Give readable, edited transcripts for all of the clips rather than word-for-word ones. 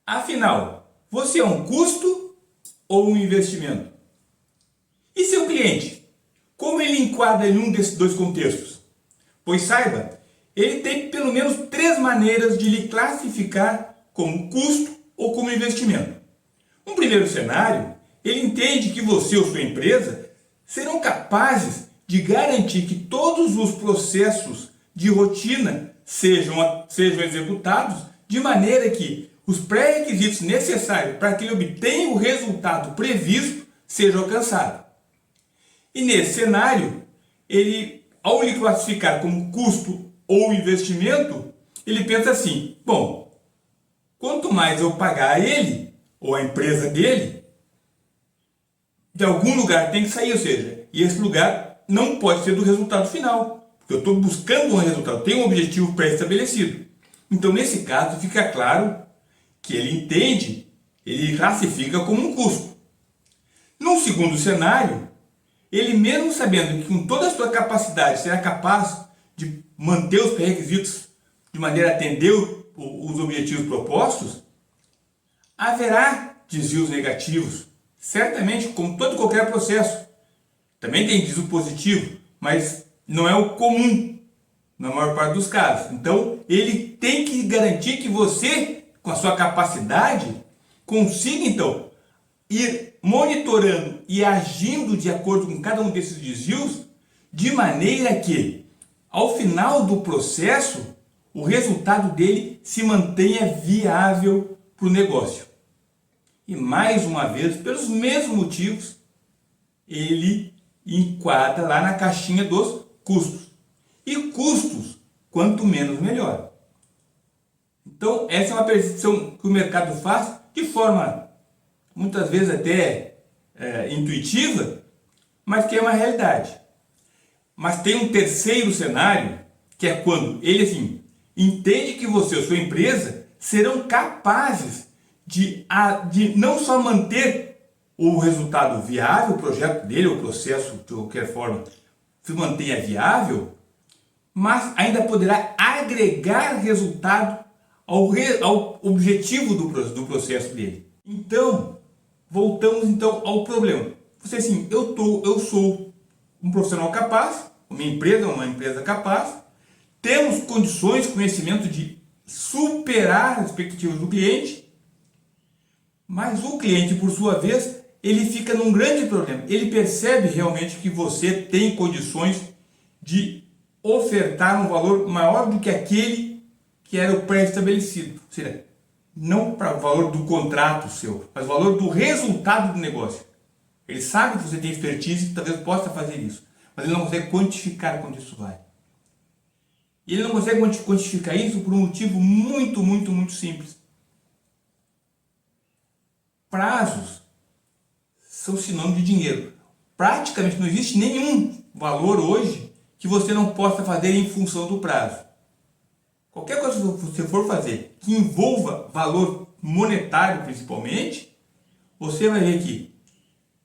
Afinal, você é um custo ou um investimento? E seu cliente? Como ele enquadra em um desses dois contextos? Pois saiba, ele tem pelo menos três maneiras de lhe classificar como custo ou como investimento. Um primeiro cenário, ele entende que você ou sua empresa serão capazes de garantir que todos os processos de rotina sejam executados de maneira que os pré-requisitos necessários para que ele obtenha o resultado previsto sejam alcançados. E nesse cenário, ele, ao lhe classificar como custo ou investimento, ele pensa assim: bom, quanto mais eu pagar a ele, ou a empresa dele, de algum lugar tem que sair, ou seja, e esse lugar não pode ser do resultado final, porque eu estou buscando um resultado, tenho um objetivo pré-estabelecido. Então, nesse caso, fica claro que ele entende, ele classifica como um custo. Num segundo cenário, ele mesmo sabendo que com toda a sua capacidade será capaz de manter os pré-requisitos de maneira a atender os objetivos propostos, haverá desvios negativos, certamente, como todo e qualquer processo. Também tem desvio positivo, mas não é o comum na maior parte dos casos. Então, ele tem que garantir que você, com a sua capacidade, consiga, então, ir monitorando e agindo de acordo com cada um desses desvios, de maneira que, ao final do processo, o resultado dele se mantenha viável para o negócio. E mais uma vez, pelos mesmos motivos, ele enquadra lá na caixinha dos custos. E custos, quanto menos melhor. Então, essa é uma percepção que o mercado faz de forma, muitas vezes até intuitiva, mas que é uma realidade. Mas tem um terceiro cenário, que é quando ele assim, entende que você ou sua empresa serão capazes de não só manter o resultado viável, o projeto dele, o processo, de qualquer forma, se mantenha viável, mas ainda poderá agregar resultado ao objetivo do processo dele. Então, voltamos então ao problema. Você assim, eu sou um profissional capaz, minha empresa é uma empresa capaz, temos condições, conhecimento de superar as expectativas do cliente, mas o cliente, por sua vez, ele fica num grande problema. Ele percebe realmente que você tem condições de ofertar um valor maior do que aquele que era o pré-estabelecido. Ou seja, não para o valor do contrato seu, mas o valor do resultado do negócio. Ele sabe que você tem expertise e talvez possa fazer isso, mas ele não consegue quantificar quanto isso vale. E ele não consegue quantificar isso por um motivo muito simples. Prazos são sinônimo de dinheiro. Praticamente não existe nenhum valor hoje que você não possa fazer em função do prazo. Qualquer coisa que você for fazer que envolva valor monetário principalmente, você vai ver que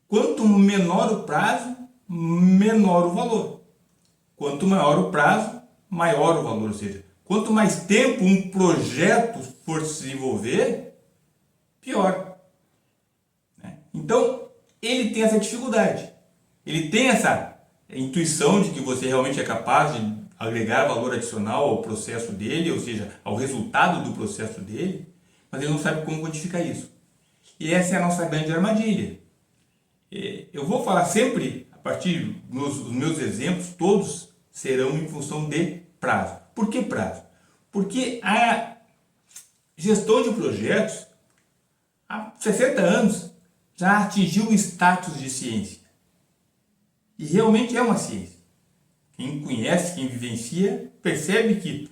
quanto menor o prazo, menor o valor. Quanto maior o prazo, maior o valor. Ou seja, quanto mais tempo um projeto for se desenvolver, pior. Então, ele tem essa dificuldade. Ele tem essa intuição de que você realmente é capaz de agregar valor adicional ao processo dele, ou seja, ao resultado do processo dele, mas ele não sabe como quantificar isso. E essa é a nossa grande armadilha. Eu vou falar sempre, a partir dos meus exemplos, todos serão em função de prazo. Por que prazo? Porque a gestão de projetos, há 60 anos, já atingiu o status de ciência. E realmente é uma ciência. Quem conhece, quem vivencia, percebe que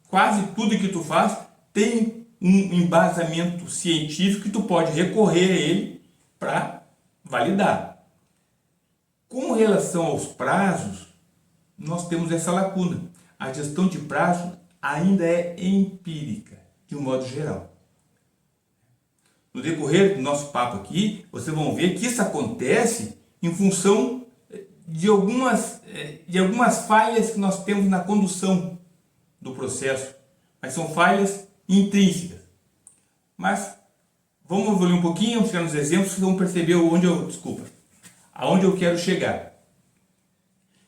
quase tudo que tu faz tem um embasamento científico que tu pode recorrer a ele para validar. Com relação aos prazos, nós temos essa lacuna. A gestão de prazo ainda é empírica, de um modo geral. No decorrer do nosso papo aqui, vocês vão ver que isso acontece em função de algumas falhas que nós temos na condução do processo, mas são falhas intrínsecas. Mas Vamos evoluir um pouquinho, ficar nos exemplos, vocês vão perceber aonde eu quero chegar.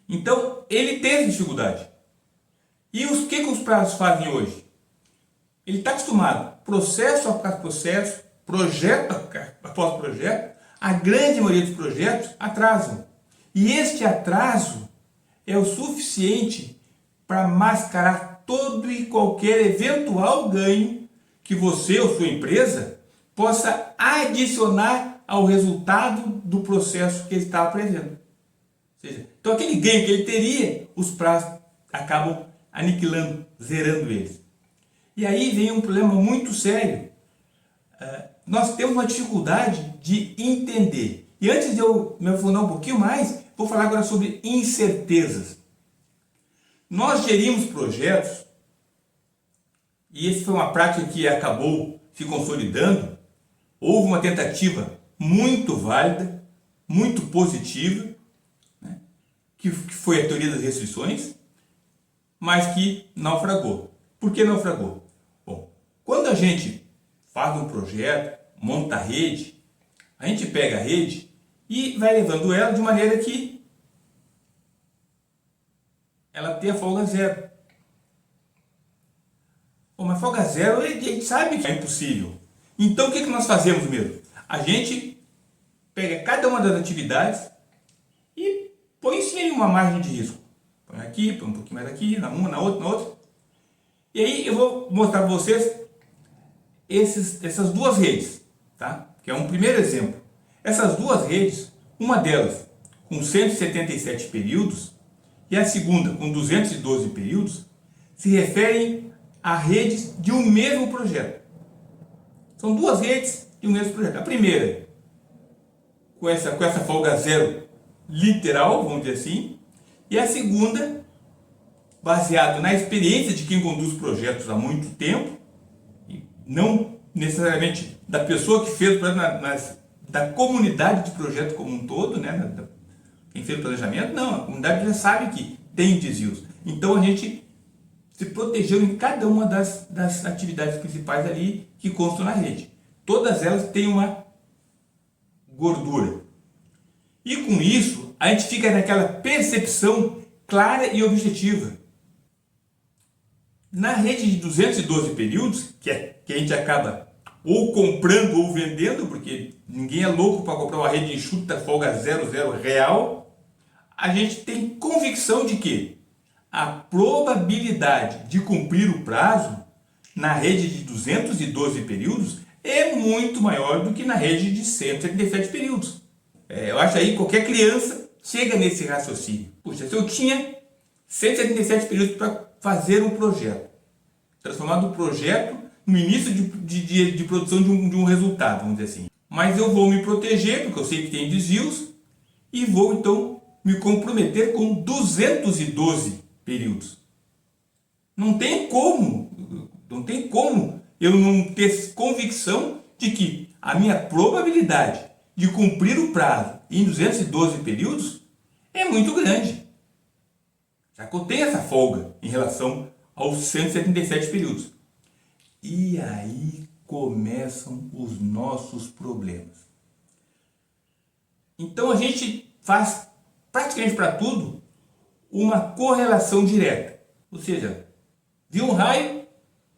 Então, ele teve dificuldade. E o que os prazos fazem hoje? Ele está acostumado, processo após processo, projeto após projeto, a grande maioria dos projetos atrasam. E este atraso é o suficiente para mascarar todo e qualquer eventual ganho que você ou sua empresa possa adicionar ao resultado do processo que ele está prevendo. Ou seja, então aquele ganho que ele teria, os prazos acabam aniquilando, zerando eles. E aí vem um problema muito sério. Nós temos uma dificuldade de entender. E antes de eu me aprofundar um pouquinho mais, vou falar agora sobre incertezas. Nós gerimos projetos, e essa foi uma prática que acabou se consolidando. Houve uma tentativa muito válida, muito positiva, né, que foi a teoria das restrições, mas que naufragou. Por que naufragou? Bom, quando a gente faz um projeto, monta a rede, a gente pega a rede e vai levando ela de maneira que ela tenha folga zero. Bom, mas folga zero a gente sabe que é impossível. Então o que nós fazemos mesmo? A gente pega cada uma das atividades e põe sim uma margem de risco. Põe aqui, põe um pouquinho mais aqui, na uma, na outra. E aí eu vou mostrar para vocês essas duas redes, tá? Que é um primeiro exemplo. Essas duas redes, uma delas com 177 períodos e a segunda com 212 períodos, se referem a redes de um mesmo projeto. São duas redes de um mesmo projeto. A primeira, com essa folga zero literal, vamos dizer assim, e a segunda, baseado na experiência de quem conduz projetos há muito tempo, e não necessariamente da pessoa que fez o projeto, mas da comunidade de projeto como um todo, né? Quem fez o planejamento, não, a comunidade já sabe que tem desvios. Então a gente se protegeu em cada uma das atividades principais ali que constam na rede. Todas elas têm uma gordura. E com isso, a gente fica naquela percepção clara e objetiva. Na rede de 212 períodos, que a gente acaba ou comprando ou vendendo, porque ninguém é louco para comprar uma rede enxuta, folga 00 real, a gente tem convicção de que a probabilidade de cumprir o prazo na rede de 212 períodos é muito maior do que na rede de 177 períodos. Eu acho aí que qualquer criança chega nesse raciocínio. Puxa, se eu tinha 177 períodos para fazer um projeto, transformado o projeto no início de produção de um resultado, vamos dizer assim. Mas eu vou me proteger, porque eu sei que tem desvios, e vou então me comprometer com 212 períodos. Não tem como eu não ter convicção de que a minha probabilidade de cumprir o prazo em 212 períodos é muito grande. Já que eu tenho essa folga em relação aos 177 períodos. E aí começam os nossos problemas. Então a gente faz praticamente para tudo uma correlação direta. Ou seja, viu um raio,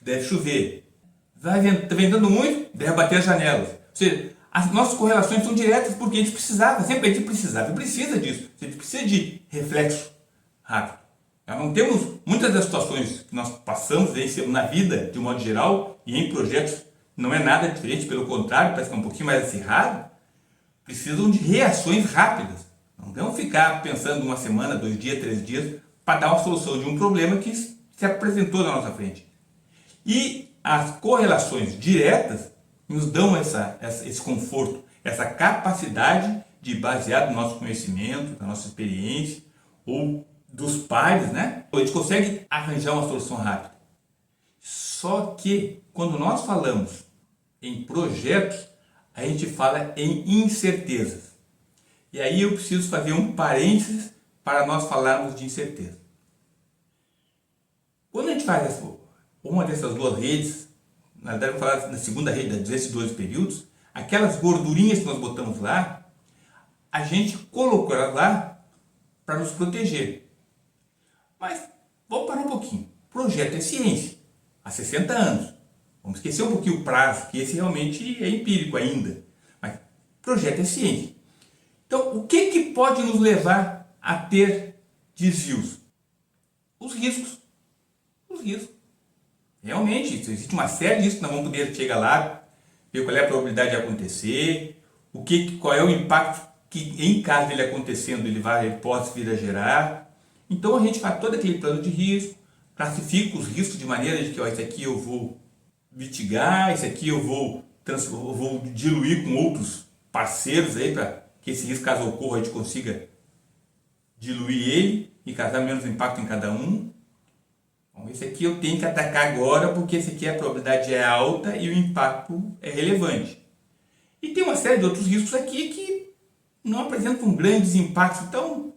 deve chover. Está ventando muito, deve bater as janelas. Ou seja, as nossas correlações são diretas porque a gente precisava, sempre a gente precisava e precisa disso. A gente precisa de reflexo rápido. Nós não temos muitas das situações que nós passamos na vida, de um modo geral, e em projetos não é nada diferente, pelo contrário, parece que é um pouquinho mais acirrado, precisam de reações rápidas. Não vamos ficar pensando uma semana, 2 dias, 3 dias, para dar uma solução de um problema que se apresentou na nossa frente. E as correlações diretas nos dão esse conforto, essa capacidade de, baseado no nosso conhecimento, na nossa experiência, ou dos pares, né? A gente consegue arranjar uma solução rápida. Só que, quando nós falamos em projetos, a gente fala em incertezas. E aí eu preciso fazer um parênteses para nós falarmos de incerteza. Quando a gente faz uma dessas duas redes, na verdade eu vou falar na segunda rede, da 212 períodos, aquelas gordurinhas que nós botamos lá, a gente colocou elas lá para nos proteger. Mas vamos parar um pouquinho. Projeto é ciência, há 60 anos. Vamos esquecer um pouquinho o prazo, que esse realmente é empírico ainda. Mas projeto é ciência. Então, o que pode nos levar a ter desvios? Os riscos. Os riscos. Realmente, existe uma série de riscos que nós vamos poder chegar lá, ver qual é a probabilidade de acontecer, qual é o impacto que, em caso dele acontecendo, ele pode vir a gerar. Então, a gente faz todo aquele plano de risco, classifica os riscos de maneira de que, ó, esse aqui eu vou mitigar, esse aqui eu vou diluir com outros parceiros aí, para que esse risco, caso ocorra, a gente consiga diluir ele e causar menos impacto em cada um. Bom, esse aqui eu tenho que atacar agora porque esse aqui a probabilidade é alta e o impacto é relevante. E tem uma série de outros riscos aqui que não apresentam grandes impactos, então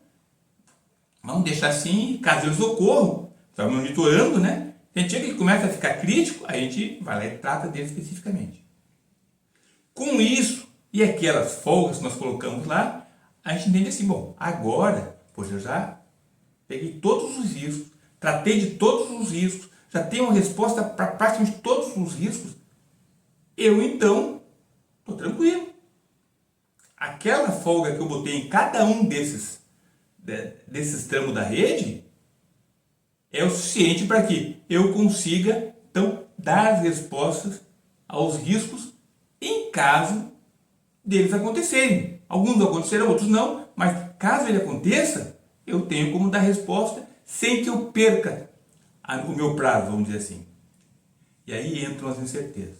vamos deixar assim, caso eles ocorram, vai monitorando, né? A gente chega que começa a ficar crítico, a gente vai lá e trata dele especificamente. Com isso e aquelas folgas que nós colocamos lá, a gente entende assim, bom, agora, pois eu já peguei todos os riscos, tratei de todos os riscos, já tenho uma resposta para praticamente todos os riscos, eu então estou tranquilo. Aquela folga que eu botei em cada um desses tramos da rede é o suficiente para que eu consiga então dar as respostas aos riscos em caso deles acontecerem. Alguns acontecerão, outros não, mas caso ele aconteça, eu tenho como dar resposta sem que eu perca o meu prazo, vamos dizer assim. E aí entram as incertezas.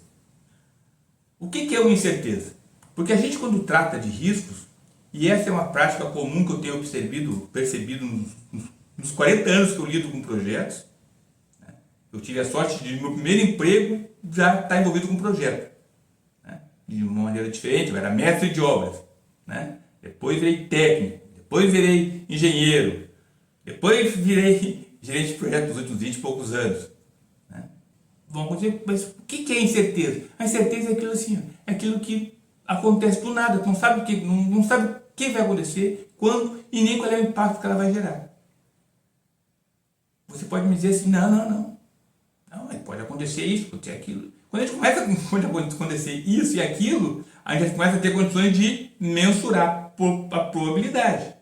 O que é uma incerteza? Porque a gente, quando trata de riscos, e essa é uma prática comum que eu tenho percebido nos 40 anos que eu lido com projetos, né? Eu tive a sorte de, no meu primeiro emprego, já estar envolvido com projeto. Né? De uma maneira diferente, eu era mestre de obras. Né? Depois virei técnico, depois virei engenheiro, depois virei gerente de projeto nos últimos 20 e poucos anos. Né? Vamos dizer, mas o que é incerteza? A incerteza é aquilo assim, é aquilo que acontece do nada, tu não sabe o que, não sabe o que vai acontecer, quando e nem qual é o impacto que ela vai gerar. Você pode me dizer assim, não, pode acontecer isso, pode ter aquilo. Quando a gente começa a acontecer isso e aquilo, a gente começa a ter condições de mensurar a probabilidade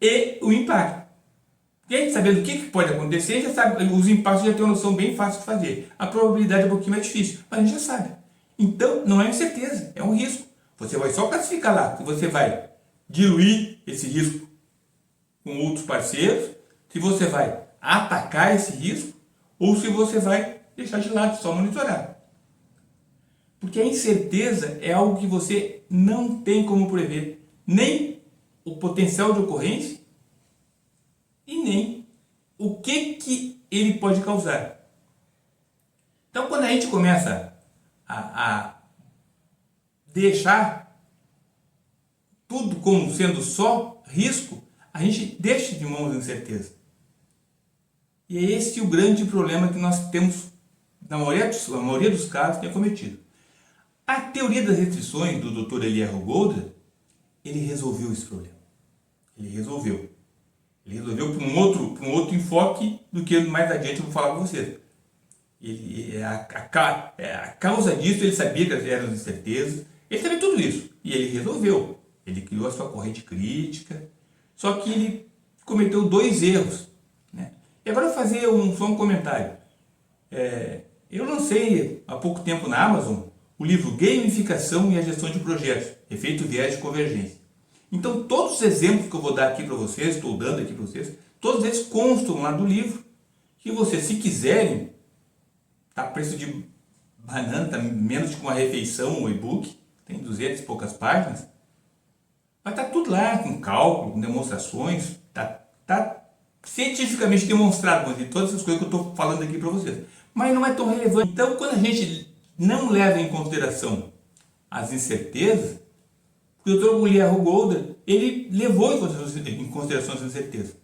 e o impacto. E a gente sabendo o que pode acontecer, já sabe, os impactos já tem uma noção bem fácil de fazer. A probabilidade é um pouquinho mais difícil, mas a gente já sabe. Então, não é incerteza, é um risco. Você vai só classificar lá que você vai diluir esse risco com outros parceiros, se você vai atacar esse risco ou se você vai deixar de lado, só monitorar. Porque a incerteza é algo que você não tem como prever, nem o potencial de ocorrência e nem o que ele pode causar. Então, quando a gente começa a deixar tudo como sendo só risco, a gente deixa de mão a incerteza. E é esse o grande problema que nós temos, na maioria dos casos, tem cometido. A teoria das restrições do Dr. Eliyahu Golder, ele resolveu esse problema. Ele resolveu por um outro enfoque do que mais adiante eu vou falar para vocês. A causa disso, ele sabia que eram as incertezas, ele sabia tudo isso. E ele resolveu. Ele criou a sua corrente crítica, só que ele cometeu 2 erros. Né? E agora eu vou fazer só um comentário. Eu lancei há pouco tempo na Amazon o livro Gamificação e a Gestão de Projetos, Efeito Viés de Convergência. Então todos os exemplos que eu vou dar aqui para vocês, estou dando aqui para vocês, todos eles constam lá do livro, que vocês, se quiserem, está a preço de banana, está menos de uma refeição o e-book, tem 200 e poucas páginas, mas está tudo lá, com cálculo, com demonstrações, está cientificamente demonstrado, todas essas coisas que eu estou falando aqui para vocês. Mas não é tão relevante. Então, quando a gente não leva em consideração as incertezas, o Dr. Eliyahu Golder, ele levou em consideração as incertezas.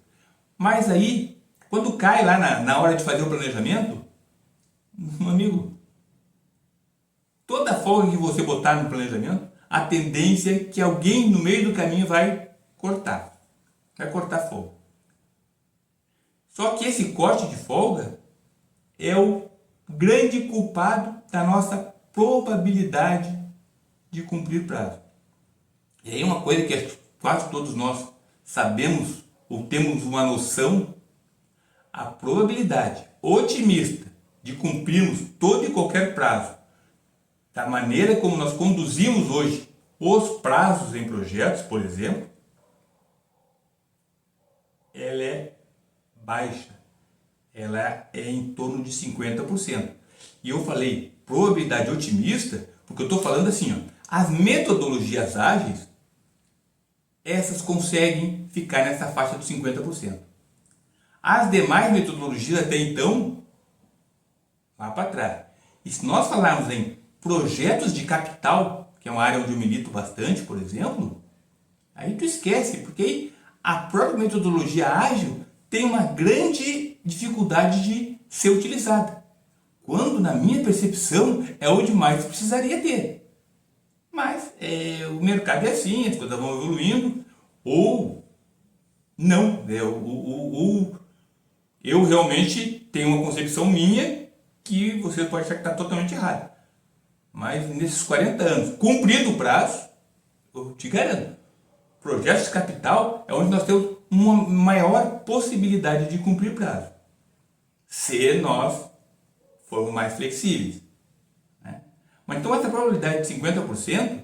Mas aí, quando cai lá na hora de fazer o planejamento, meu amigo, toda folga que você botar no planejamento, a tendência é que alguém no meio do caminho vai cortar folga. Só que esse corte de folga é o grande culpado da nossa probabilidade de cumprir prazo. E aí uma coisa que quase todos nós sabemos ou temos uma noção, a probabilidade otimista de cumprirmos todo e qualquer prazo, da maneira como nós conduzimos hoje os prazos em projetos, por exemplo, ela é baixa. Ela é em torno de 50%. E eu falei probabilidade otimista, porque eu estou falando assim, ó, as metodologias ágeis, essas conseguem ficar nessa faixa dos 50%. As demais metodologias até então, vá para trás. E se nós falarmos em projetos de capital, que é uma área onde eu milito bastante, por exemplo, aí tu esquece, porque aí a própria metodologia ágil tem uma grande dificuldade de ser utilizada. Quando, na minha percepção, é onde mais precisaria ter. Mas o mercado é assim, as coisas vão evoluindo, ou não. Eu realmente tenho uma concepção minha que você pode achar que está totalmente errado. Mas nesses 40 anos, cumprido o prazo, eu te garanto, projetos de capital é onde nós temos uma maior possibilidade de cumprir prazo. Se nós formos mais flexíveis. Né? Mas então essa probabilidade de 50%,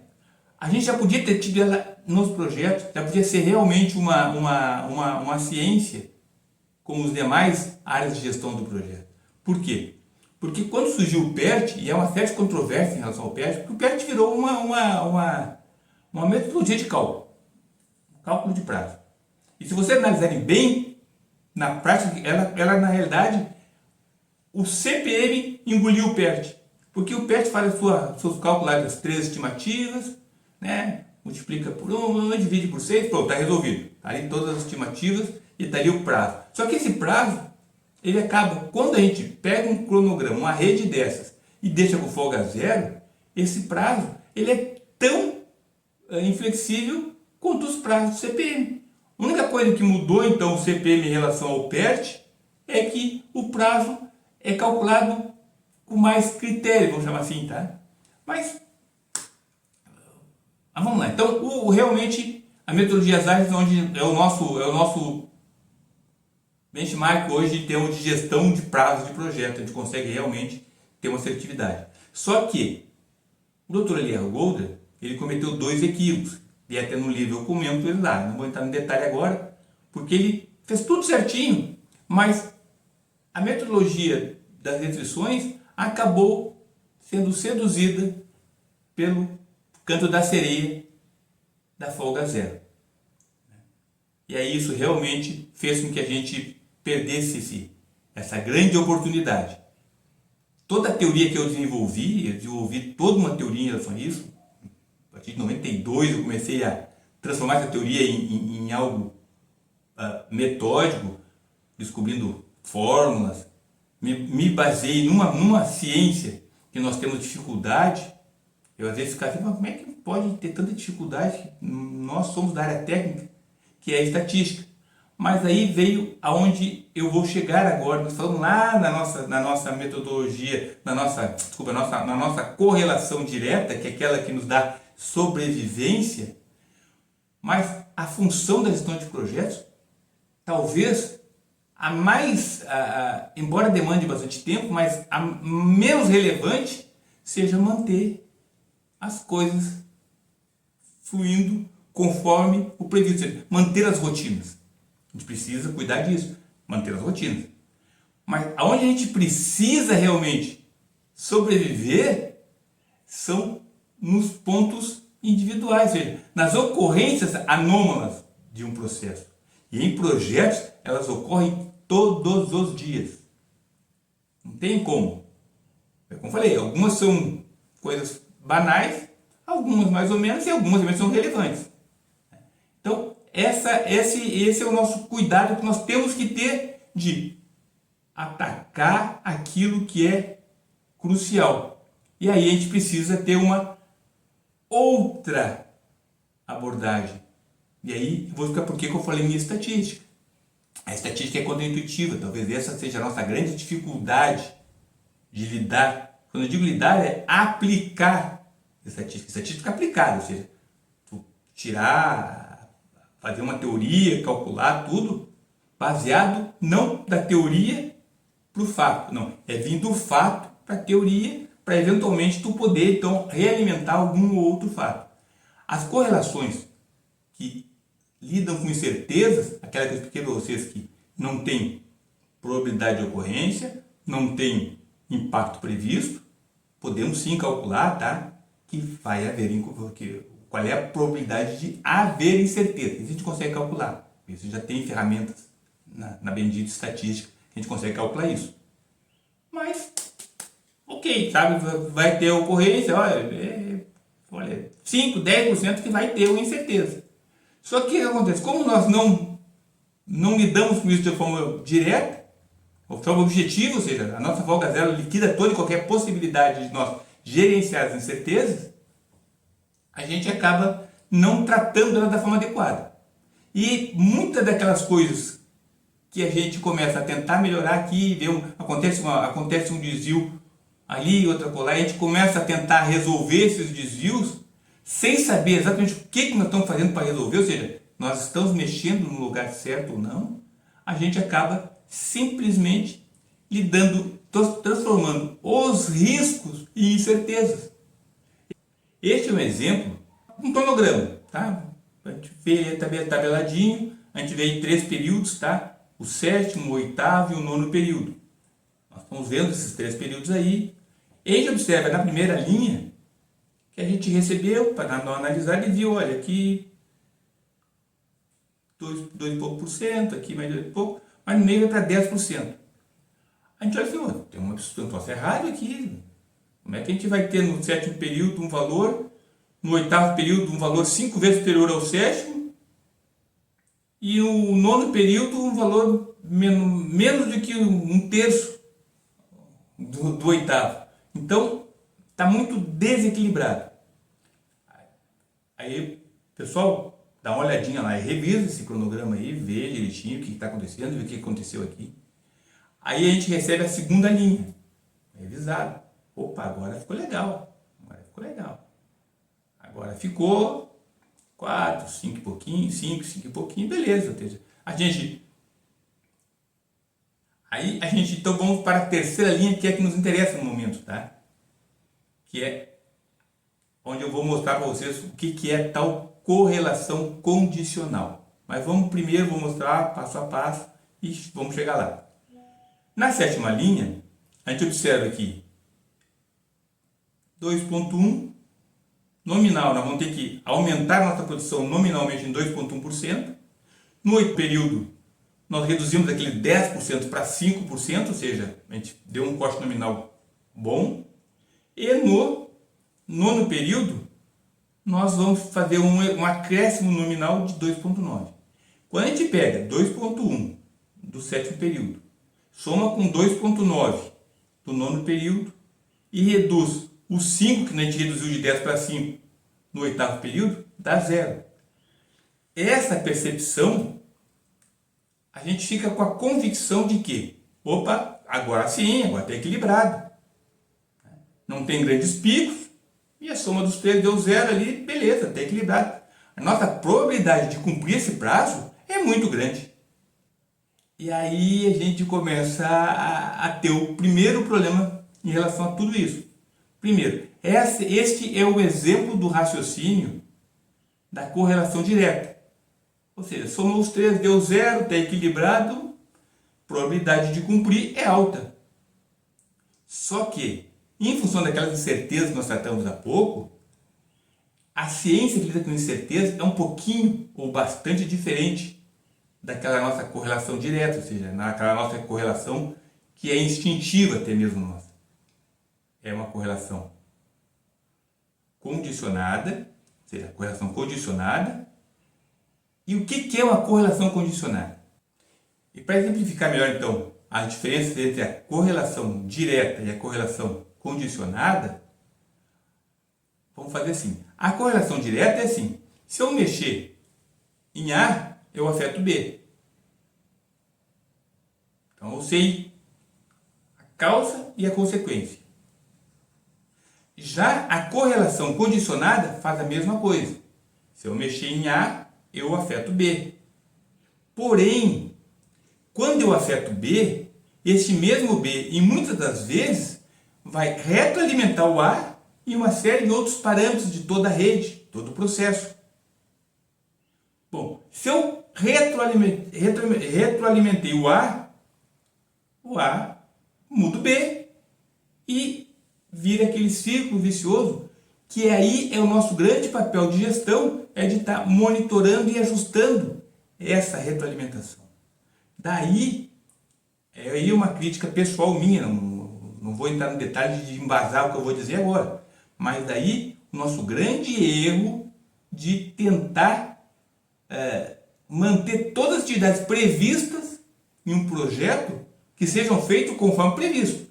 a gente já podia ter tido ela nos projetos, já podia ser realmente uma ciência como as demais áreas de gestão do projeto. Por quê? Porque quando surgiu o PERT, e é uma séria controvérsia em relação ao PERT, porque o PERT virou uma metodologia de cálculo de prazo. E se vocês analisarem bem, na prática, ela na realidade, o CPM engoliu o PERT. Porque o PERT faz seus cálculos das 3 estimativas, né? Multiplica por 1, divide por 6, pronto, está resolvido. Está ali todas as estimativas e está ali o prazo. Só que esse prazo, ele acaba, quando a gente pega um cronograma, uma rede dessas, e deixa com folga zero, esse prazo, ele é tão inflexível quanto os prazos do CPM. A única coisa que mudou então o CPM em relação ao PERT é que o prazo é calculado com mais critério, vamos chamar assim, tá? Mas vamos lá. Então, realmente, a metodologia ágeis onde é o nosso benchmark hoje em termos de gestão de prazos de projeto. A gente consegue realmente ter uma assertividade. Só que o Dr. Eliel Golder, ele cometeu 2 equívocos. E até no livro eu comento ele lá. Não vou entrar no detalhe agora, porque ele fez tudo certinho, mas a metodologia das restrições acabou sendo seduzida pelo canto da sereia da folga zero. E aí isso realmente fez com que a gente perdesse essa grande oportunidade. Toda a teoria que eu desenvolvi toda uma teoria em relação a isso. A partir de 92 eu comecei a transformar essa teoria em algo metódico, descobrindo fórmulas. Me baseei numa ciência que nós temos dificuldade. Eu às vezes ficava assim, mas como é que pode ter tanta dificuldade? Nós somos da área técnica, que é a estatística. Mas aí veio aonde eu vou chegar agora. Nós falamos lá na nossa metodologia, na nossa correlação direta, que é aquela que nos dá sobrevivência. Mas a função da gestão de projetos, talvez embora demande bastante tempo, mas a menos relevante seja manter as coisas fluindo conforme o previsto, manter as rotinas. A gente precisa cuidar disso, manter as rotinas. Mas aonde a gente precisa realmente sobreviver são nos pontos individuais, ou seja, nas ocorrências anômalas de um processo. E em projetos, elas ocorrem todos os dias. Não tem como. Como eu falei, algumas são coisas banais, algumas mais ou menos, e algumas também são relevantes. Então, esse é o nosso cuidado que nós temos que ter de atacar aquilo que é crucial. E aí a gente precisa ter uma outra abordagem. E aí eu vou explicar por que eu falei em estatística. A estatística é contraintuitiva, talvez essa seja a nossa grande dificuldade de lidar. Quando eu digo lidar, é aplicar estatística. Estatística aplicada, ou seja, tu tirar, fazer uma teoria, calcular tudo, baseado não da teoria para o fato, não. É vir do fato para a teoria, para eventualmente tu poder, então, realimentar algum outro fato. As correlações que lidam com incertezas, aquela que eu expliquei para vocês que não tem probabilidade de ocorrência, não tem impacto previsto, podemos sim calcular, tá? Que vai haver, qual é a probabilidade de haver incerteza. Isso a gente consegue calcular. Isso já tem ferramentas na bendita estatística que a gente consegue calcular isso. Mas, ok, sabe, vai ter ocorrência, olha 5, 10% que vai ter uma incerteza. Só que o que acontece? Como nós não lidamos com isso de forma direta, de forma objetiva, ou seja, a nossa folga zero liquida toda e qualquer possibilidade de nós gerenciar as incertezas, a gente acaba não tratando ela da forma adequada. E muitas daquelas coisas que a gente começa a tentar melhorar aqui, acontece um desvio ali, outra colar, a gente começa a tentar resolver esses desvios sem saber exatamente o que nós estamos fazendo para resolver, ou seja, nós estamos mexendo no lugar certo ou não, a gente acaba simplesmente transformando os riscos em incertezas. Este é um exemplo, um cronograma, tá? A gente vê ele tabeladinho, a gente vê aí 3 períodos, tá? O 7º, o 8º e o 9º período. Nós estamos vendo esses 3 períodos aí. E a gente observa na primeira linha que a gente recebeu, para analisar, e viu, olha, aqui 2 e pouco por cento, aqui mais 2 e pouco, mas no meio vai para 10%. A gente olha assim, tem uma substância errada aqui. Como é que a gente vai ter no 7º período um valor, no 8º período um valor 5 vezes superior ao 7º, e no 9º período um valor menos do que 1/3 do 8º. Então, está muito desequilibrado. Aí, pessoal, dá uma olhadinha lá e revisa esse cronograma aí, vê direitinho o que está acontecendo, vê o que aconteceu aqui. Aí a gente recebe a segunda linha, revisado. Opa, agora ficou legal. Agora ficou 4, 5 e pouquinho, 5 e pouquinho, beleza. Aí a gente então vamos para a terceira linha, que é a que nos interessa no momento, tá? Que é onde eu vou mostrar para vocês o que é tal correlação condicional. Mas vou mostrar passo a passo e vamos chegar lá. Na 7ª linha, a gente observa aqui 2,1 nominal, nós vamos ter que aumentar a nossa produção nominalmente em 2,1%. No 8º período, nós reduzimos aquele 10% para 5%, ou seja, a gente deu um corte nominal bom. E no 9º período, nós vamos fazer um acréscimo nominal de 2,9%. Quando a gente pega 2,1 do 7º período, soma com 2,9 do 9º período e reduz os 5 que a gente reduziu de 10 para 5 no 8º período, dá 0. Essa percepção, a gente fica com a convicção de que, opa, agora sim, agora está equilibrado. Não tem grandes picos e a soma dos 3 deu 0 ali, beleza, está equilibrado. A nossa probabilidade de cumprir esse prazo é muito grande. E aí a gente começa a ter o primeiro problema em relação a tudo isso. Primeiro, este é o exemplo do raciocínio da correlação direta. Ou seja, somou os 3, deu 0, está equilibrado, probabilidade de cumprir é alta. Só que, em função daquelas incertezas que nós tratamos há pouco, a ciência que lida com incerteza é um pouquinho ou bastante diferente daquela nossa correlação direta, ou seja, naquela nossa correlação que é instintiva até mesmo nossa. É uma correlação condicionada, ou seja, correlação condicionada. E o que é uma correlação condicionada? E para exemplificar melhor então as diferenças entre a correlação direta e a correlação condicionada, vamos fazer assim. A correlação direta é assim. Se eu mexer em A, eu afeto B. Então eu sei a causa e a consequência. Já a correlação condicionada faz a mesma coisa. Se eu mexer em A, eu afeto B. Porém, quando eu afeto B, este mesmo B, e muitas das vezes, vai retroalimentar o A e uma série de outros parâmetros de toda a rede, todo o processo. Bom, se eu retroalimentei o A muda o B e vira aquele círculo vicioso, que aí é o nosso grande papel de gestão, é de estar monitorando e ajustando essa retroalimentação. Daí, é aí uma crítica pessoal minha, não vou entrar no detalhe de embasar o que eu vou dizer agora, mas daí o nosso grande erro de tentar manter todas as atividades previstas em um projeto que sejam feitos conforme previsto.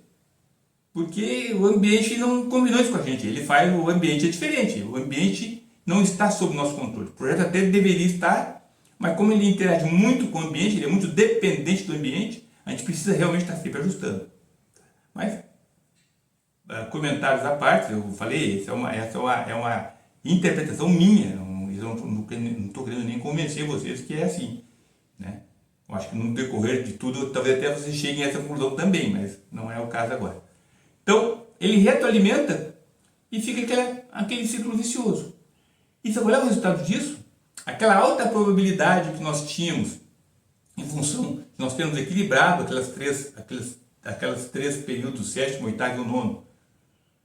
Porque o ambiente não combinou isso com a gente, o ambiente é diferente, o ambiente não está sob nosso controle. O projeto até deveria estar, mas como ele interage muito com o ambiente, ele é muito dependente do ambiente, a gente precisa realmente estar sempre ajustando. Mas, comentários à parte, eu falei, essa é uma interpretação minha, não estou querendo nem convencer vocês que é assim, né? Eu acho que no decorrer de tudo, talvez até vocês cheguem a essa conclusão também, mas não é o caso agora. Então, ele retroalimenta e fica aquele ciclo vicioso. E se olhar o resultado disso, aquela alta probabilidade que nós tínhamos em função de nós termos equilibrado aquelas três períodos, sétimo, oitavo e o nono,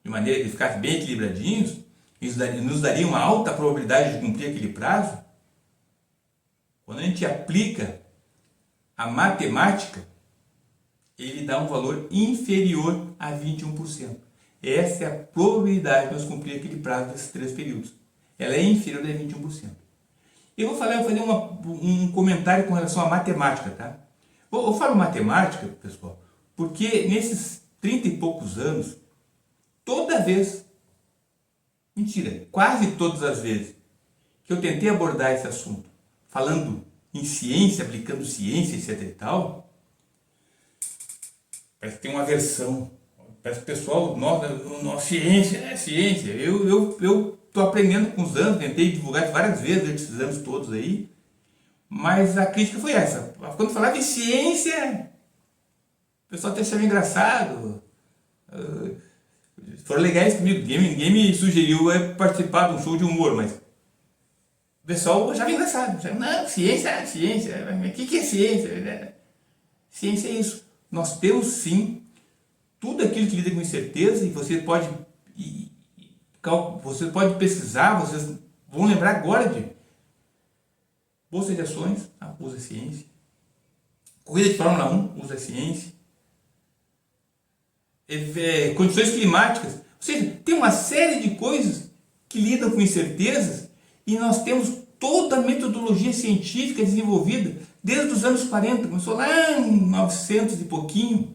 de maneira que ficassem bem equilibradinhos, isso nos daria uma alta probabilidade de cumprir aquele prazo. Quando a gente aplica a matemática, ele dá um valor inferior a 21%. Essa é a probabilidade de nós cumprir aquele prazo desses três períodos. Ela é inferior a 21%. Eu vou fazer um comentário com relação à matemática, tá? Eu falo matemática, pessoal, porque nesses 30 e poucos anos, toda vez, mentira, quase todas as vezes que eu tentei abordar esse assunto, falando em ciência, aplicando ciência, etc e tal, parece que tem uma aversão. Parece que o pessoal, ciência é ciência. Eu estou aprendendo com os anos, tentei divulgar várias vezes esses anos todos aí, mas a crítica foi essa. Quando falava de ciência, o pessoal até achava engraçado. Foram legais comigo, ninguém me sugeriu participar de um show de humor, mas o pessoal achava engraçado. Não, ciência é ciência. O que é ciência? Ciência é isso. Nós temos sim tudo aquilo que lida com incerteza, e você pode pesquisar, vocês vão lembrar agora de bolsa de ações, usa ciência. Corrida de Fórmula 1, usa ciência. Condições climáticas, ou seja, tem uma série de coisas que lidam com incertezas, e nós temos toda a metodologia científica desenvolvida desde os anos 40, começou lá em 900 e pouquinho,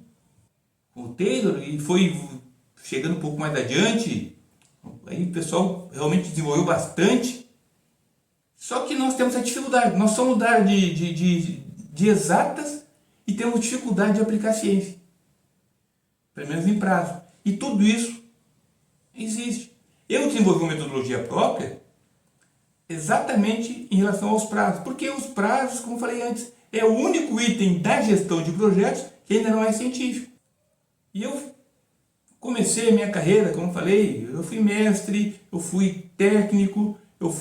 com o Taylor, e foi chegando um pouco mais adiante, aí o pessoal realmente desenvolveu bastante. Só que nós temos a dificuldade, nós somos da área de exatas e temos dificuldade de aplicar ciência, pelo menos em prazo. E tudo isso existe. Eu desenvolvi uma metodologia própria exatamente em relação aos prazos, porque os prazos, como falei antes, é o único item da gestão de projetos que ainda não é científico. E eu comecei a minha carreira, como falei, eu fui mestre, eu fui técnico, eu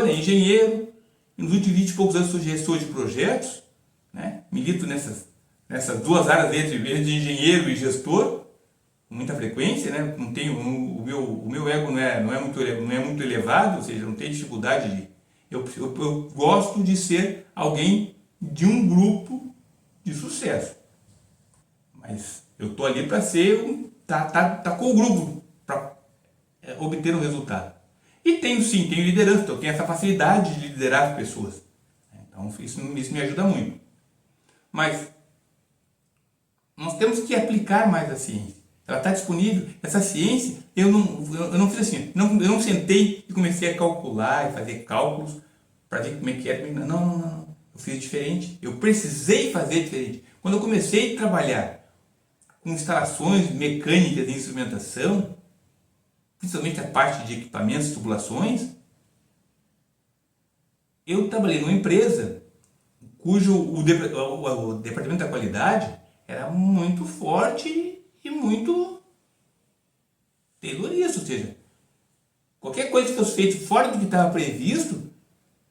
engenheiro. Nos últimos 20 e poucos anos sou gestor de projetos, né? Milito nessas duas áreas de engenheiro e gestor, com muita frequência, né? Não tenho, o meu ego não é muito elevado, ou seja, não tenho dificuldade de... Eu gosto de ser alguém de um grupo de sucesso. Mas eu estou ali para ser tá com o grupo para obter um resultado. E tenho liderança, então eu tenho essa facilidade de liderar as pessoas. Então isso me ajuda muito. Mas nós temos que aplicar mais a ciência. Ela está disponível. Essa ciência, eu não fiz assim, eu não sentei e comecei a calcular e fazer cálculos para ver como é que era. Não. Eu fiz diferente. Eu precisei fazer diferente. Quando eu comecei a trabalhar com instalações mecânicas e instrumentação, principalmente a parte de equipamentos, tubulações, eu trabalhei numa empresa cujo o departamento da qualidade era muito forte e muito terrorista, ou seja, qualquer coisa que fosse feito fora do que estava previsto,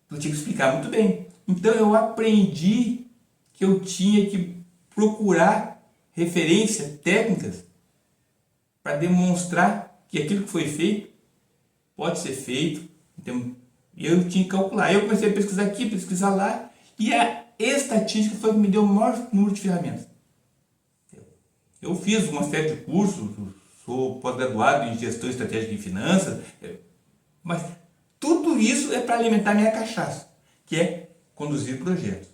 eu tinha que explicar muito bem. Então eu aprendi que eu tinha que procurar referências técnicas para demonstrar que aquilo que foi feito pode ser feito. Então, eu tinha que calcular. Aí eu comecei a pesquisar aqui, pesquisar lá, e a estatística foi o que me deu o maior número de ferramentas. Eu fiz uma série de cursos, sou pós-graduado em gestão estratégica e finanças, mas tudo isso é para alimentar minha cachaça, que é conduzir projetos.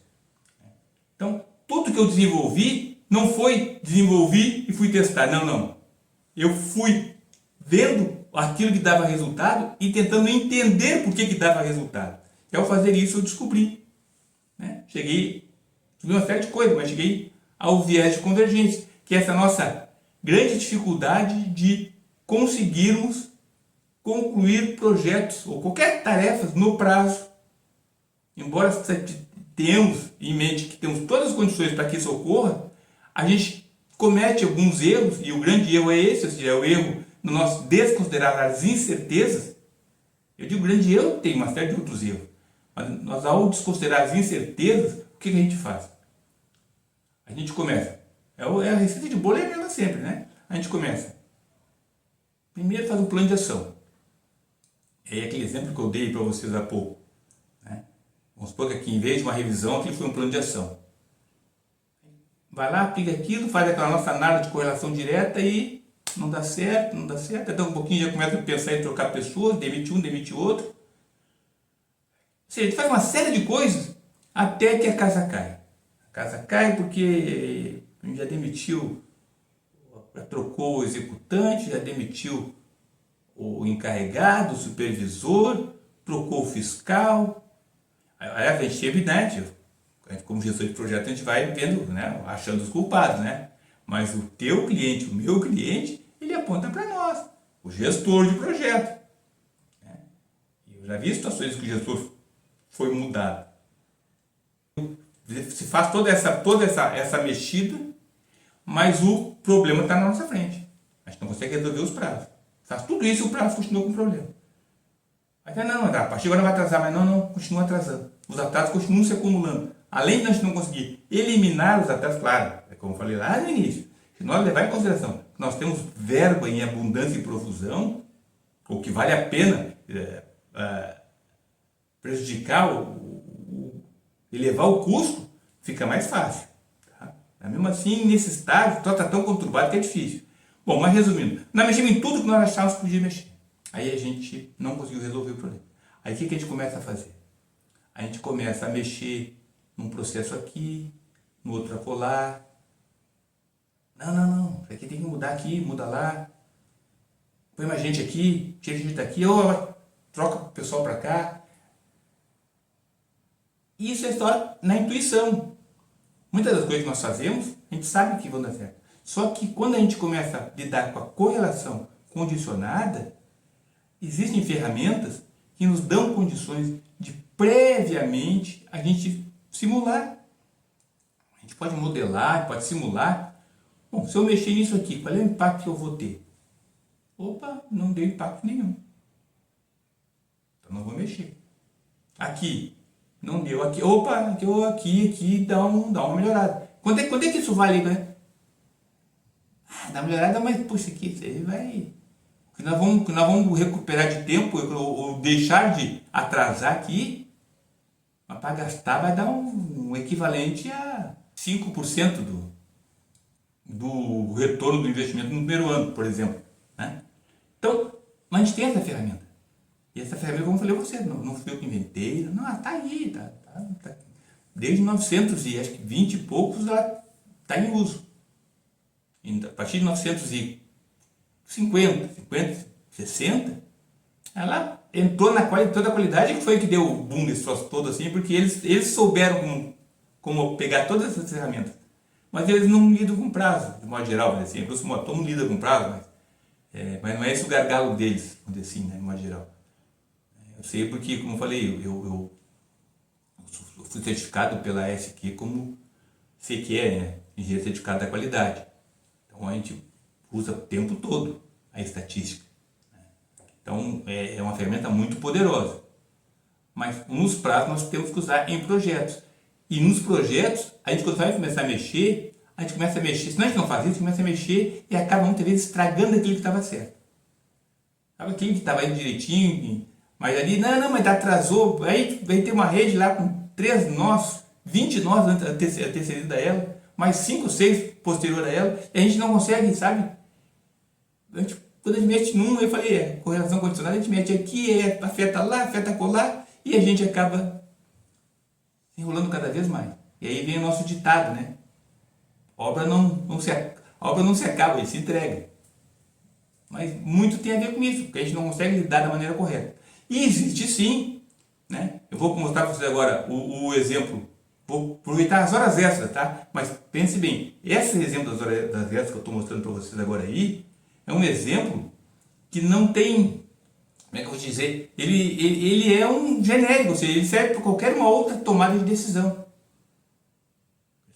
Então, tudo que eu desenvolvi não foi desenvolvi e fui testar. Não. Eu fui vendo aquilo que dava resultado e tentando entender por que dava resultado. E ao fazer isso eu descobri. Cheguei uma série de coisas, mas cheguei ao viés de convergência, que é essa nossa grande dificuldade de conseguirmos concluir projetos ou qualquer tarefa no prazo. Embora tenhamos em mente que temos todas as condições para que isso ocorra, a gente comete alguns erros, e o grande erro é esse, ou seja, é o erro no nosso desconsiderar as incertezas. Eu digo grande erro, tem uma série de outros erros, mas nós, ao desconsiderar as incertezas, o que a gente faz? A gente começa, é a receita de bolo é a mesma sempre, né? A gente começa, primeiro faz um plano de ação. É aquele exemplo que eu dei para vocês há pouco. Vamos supor que aqui, em vez de uma revisão, aquilo foi um plano de ação. Vai lá, aplica aquilo, faz aquela nossa análise de correlação direta e não dá certo. Até um pouquinho já começa a pensar em trocar pessoas, demite um, demite outro. Ou seja, a gente faz uma série de coisas até que a casa cai. A casa cai porque já demitiu, já trocou o executante, já demitiu o encarregado, o supervisor, trocou o fiscal. Aí a gente teve, como gestor de projeto, a gente vai vendo, achando os culpados, Mas o teu cliente, o meu cliente, ele aponta para nós, o gestor de projeto. Eu já vi situações que o gestor foi mudado. Se faz toda essa mexida, mas o problema está na nossa frente. A gente não consegue resolver os prazos. Faz tudo isso e o prazo continua com problema. Aí não, a partir de agora vai atrasar, mas não, continua atrasando. Os atrasos continuam se acumulando. Além de nós não conseguir eliminar os atrasos, claro, é como eu falei lá no início, se nós levar em consideração que nós temos verba em abundância e profusão, ou que vale a pena prejudicar, elevar o custo, fica mais fácil. Tá? Mesmo assim, nesse estágio, está tão conturbado que é difícil. Bom, mas resumindo, nós mexemos em tudo que nós achávamos que podia mexer. Aí a gente não conseguiu resolver o problema. Aí o que a gente começa a fazer? A gente começa a mexer num processo aqui, no outro acolá. Não, isso aqui tem que mudar aqui, muda lá. Põe mais gente aqui, tira gente daqui, ou troca o pessoal para cá. Isso é só na intuição. Muitas das coisas que nós fazemos, a gente sabe que vão dar certo. Só que quando a gente começa a lidar com a correlação condicionada, existem ferramentas que nos dão condições de previamente a gente simular. A gente pode modelar, pode simular. Bom, se eu mexer nisso aqui, qual é o impacto que eu vou ter? Opa, não deu impacto nenhum. Então não vou mexer. Aqui, não deu aqui. Opa, aqui dá uma melhorada. Quando é que isso vale, dá uma melhorada, mas puxa, aqui, isso aí vai... que nós vamos recuperar de tempo ou deixar de atrasar aqui, mas para gastar vai dar um equivalente a 5% do retorno do investimento no primeiro ano, por exemplo. Então, mas a gente tem essa ferramenta. E essa ferramenta, como eu falei a você, não fui eu que inventei, não, está aí, tá. Desde 1920 e poucos ela está em uso. A partir de 1900 50, 60, ela entrou na toda a qualidade, que foi que deu o boom desse troço todo assim, porque eles souberam como pegar todas essas ferramentas. Mas eles não lidam com prazo, de modo geral, assim. A grosso modo, todo mundo lida com prazo, mas não é esse o gargalo deles, vamos dizer assim, né, de modo geral. Eu sei porque, como eu falei, eu fui certificado pela SQ como CQE, né, Engenheiro Certificado da Qualidade. Então a gente usa o tempo todo a estatística. Então é uma ferramenta muito poderosa. Mas nos prazos nós temos que usar em projetos. E nos projetos, a gente quando vai começar a mexer, senão a gente não faz isso, começa a mexer e acaba muitas vezes estragando aquilo que estava certo. Sabe aquilo que estava indo direitinho, mas ali, mas atrasou, aí ter uma rede lá com 3 nós, 20 nós antecedidos a ela, mais 5, 6 posterior a ela, e a gente não consegue, sabe? Quando a gente mexe num, eu falei, correlação condicionada, a gente mete aqui, afeta lá, afeta colar, e a gente acaba enrolando cada vez mais. E aí vem o nosso ditado, né? A obra não se acaba, ele se entrega. Mas muito tem a ver com isso, porque a gente não consegue lidar da maneira correta. E existe sim, né? Eu vou mostrar para vocês agora o exemplo. Vou aproveitar as horas extras, tá? Mas pense bem, esse exemplo das horas extras que eu estou mostrando para vocês agora aí, é um exemplo que não tem, como é que eu vou dizer, ele é um genérico, ou seja, ele serve para qualquer uma outra tomada de decisão.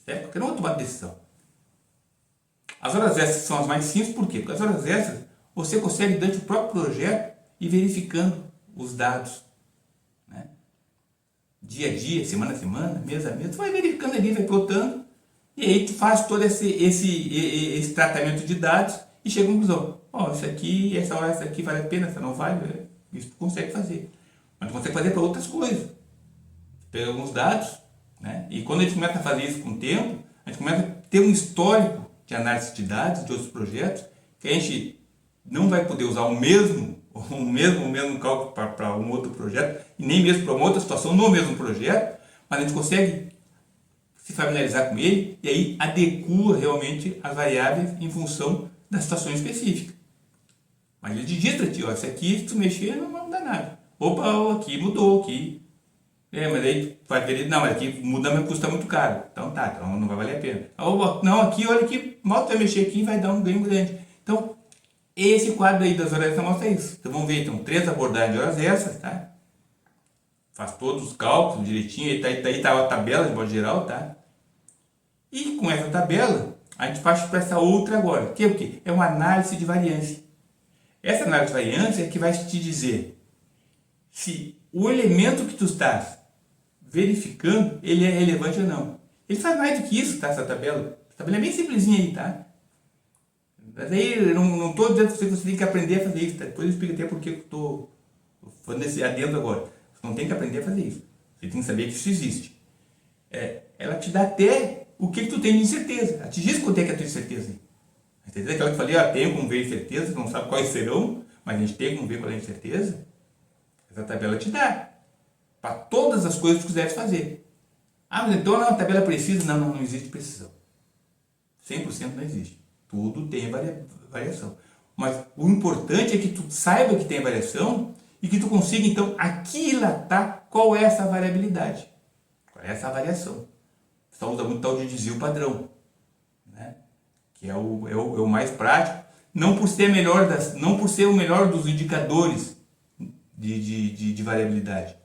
Serve para qualquer outra tomada de decisão. As horas extras são as mais simples, por quê? Porque as horas extras você consegue, durante o próprio projeto, ir verificando os dados. Né? Dia a dia, semana a semana, mês a mês, tu vai verificando ali, vai plotando, e aí tu faz todo esse tratamento de dados e chega a uma conclusão. Isso aqui, essa hora, essa aqui vale a pena, essa não vale, isso tu consegue fazer. Mas tu consegue fazer para outras coisas. Tu pega alguns dados, né? E quando a gente começa a fazer isso com o tempo, a gente começa a ter um histórico de análise de dados de outros projetos, que a gente não vai poder usar o mesmo cálculo para um outro projeto, e nem mesmo para uma outra situação no mesmo projeto, mas a gente consegue se familiarizar com ele e aí adequa realmente as variáveis em função da situação específica. Mas ele digita aqui, isso aqui se tu mexer não dá nada. Opa, aqui mudou, aqui. Mas aí vai ver, não, mas aqui muda, mas custa muito caro. Então não vai valer a pena. Não, aqui, olha aqui, mal tu vai mexer aqui vai dar um ganho grande. Então, esse quadro aí das horas extras mostra isso. Então vamos ver, então, 3 abordagens de horas extras, tá? Faz todos os cálculos direitinho, aí tá a tabela de modo geral, tá? E com essa tabela, a gente parte para essa outra agora, que é o quê? É uma análise de variância. Essa análise de variância é que vai te dizer se o elemento que tu estás verificando, ele é relevante ou não. Ele faz mais do que isso, tá? Essa tabela. A tabela é bem simplesinha aí, tá? Mas aí eu não estou dizendo que você tem que aprender a fazer isso, tá? Depois eu explico até porque eu estou falando desse adendo agora. Você não tem que aprender a fazer isso. Você tem que saber que isso existe. Ela te dá até o que tu tem de incerteza. Ela te diz quanto é que é a tua incerteza. A incerteza é aquela que eu falei, tenho como ver incerteza, não sabe quais serão, mas a gente tem como ver qual é a incerteza. Essa tabela te dá. Para todas as coisas que tu quiseres fazer. Mas então a tabela precisa? Não existe precisão. 100% não existe. Tudo tem variação. Mas o importante é que tu saiba que tem variação e que tu consiga, então, aquilatar qual é essa variabilidade. Qual é essa variação. Você usa muito tal de desvio padrão. Né? Que é o mais prático. Não por ser o melhor dos indicadores de variabilidade.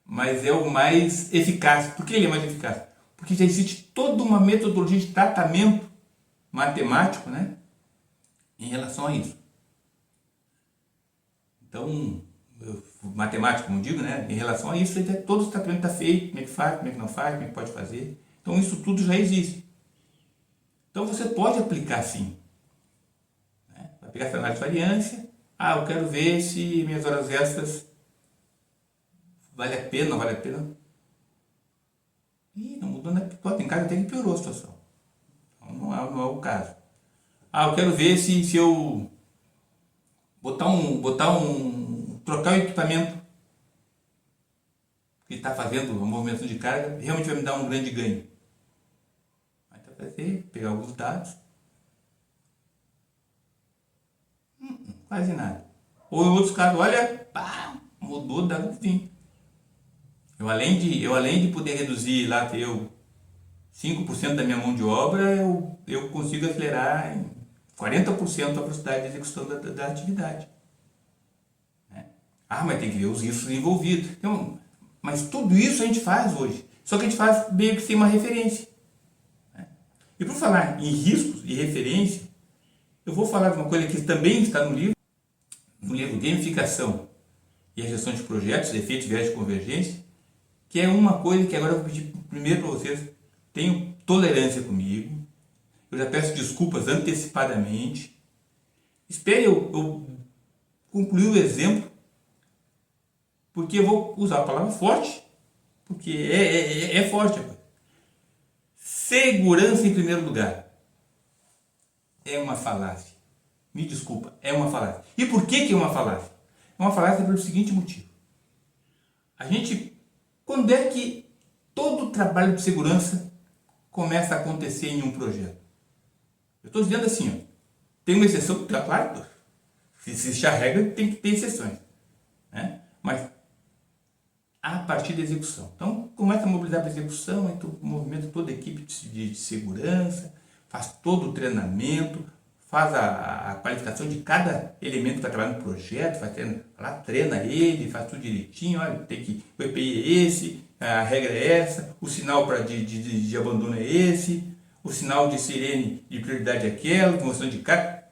Mas é o mais eficaz. Por que ele é mais eficaz? Porque já existe toda uma metodologia de tratamento matemático, né, em relação a isso. Então, matemático, como digo, né, em relação a isso, todo o tratamento está feito, como é que faz, como é que não faz, como é que pode fazer. Então, isso tudo já existe. Então, você pode aplicar sim. Né? Vai pegar essa análise de variância. Eu quero ver se minhas horas extras vale a pena, não vale a pena. Não mudou, né? Tem casa até que piorou a situação. Então, não é o caso. Eu quero ver se eu trocar o equipamento que está fazendo a movimentação de carga, realmente vai me dar um grande ganho. Vai fazer, pegar alguns dados Quase nada. Ou em outros casos, olha, pá, mudou da água pro vinho. Eu além de poder reduzir lá, ter eu 5% da minha mão de obra, eu consigo acelerar em 40% a velocidade de execução da atividade. Né? Ah, mas tem que ver os riscos envolvidos. Então, mas tudo isso a gente faz hoje. Só que a gente faz meio que sem uma referência. Né? E por falar em riscos e referência, eu vou falar de uma coisa que também está no livro Gamificação e a Gestão de Projetos, Efeitos Viés de Convergência, que é uma coisa que agora eu vou pedir primeiro para vocês, tenham tolerância comigo, eu já peço desculpas antecipadamente, espere eu concluir o exemplo, porque eu vou usar a palavra forte, porque é forte a coisa. Segurança em primeiro lugar. É uma falácia. Me desculpa, é uma falácia. E por que é uma falácia? É uma falácia pelo seguinte motivo. Quando é que todo o trabalho de segurança começa a acontecer em um projeto? Eu estou dizendo assim, ó, tem uma exceção, claro, se existe a regra, tem que ter exceções. Né? Mas a partir da execução. Então, começa a mobilizar para a execução, então, movimenta toda a equipe de segurança, faz todo o treinamento, faz a qualificação de cada elemento que está trabalhando no projeto, treina ele, faz tudo direitinho, olha, o EPI é esse, a regra é essa, o sinal de abandono é esse, o sinal de sirene de prioridade é aquela, promoção de carga,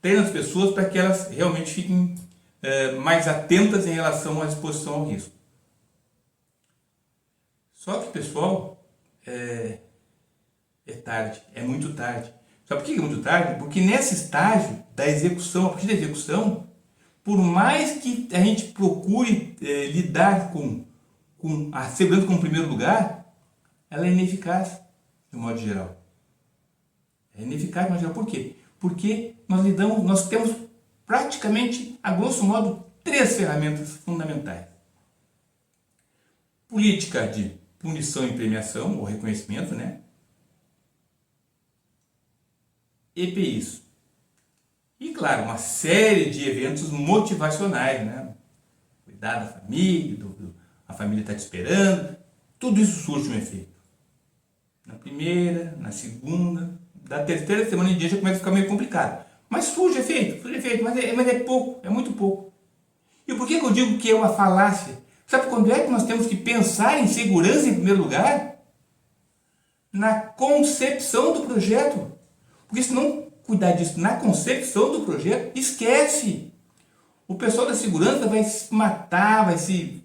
treina as pessoas para que elas realmente fiquem mais atentas em relação à exposição ao risco. Só que, pessoal, é tarde, é muito tarde. Sabe por que é muito tarde? Porque nesse estágio da execução, a partir da execução, por mais que a gente procure lidar com a segurança como primeiro lugar, ela é ineficaz, de modo geral. É ineficaz, de modo geral. Por quê? Porque nós temos praticamente, a grosso modo, 3 ferramentas fundamentais. Política de punição e premiação, ou reconhecimento, né? EPIs. E, claro, uma série de eventos motivacionais, né? Cuidar da família, a família está te esperando. Tudo isso surge um efeito. Na primeira, na segunda, da terceira semana em diante já começa a ficar meio complicado. Mas surge efeito, mas é pouco, é muito pouco. E por que eu digo que é uma falácia? Sabe quando é que nós temos que pensar em segurança em primeiro lugar? Na concepção do projeto. Porque se não cuidar disso na concepção do projeto, esquece. O pessoal da segurança vai se matar, vai se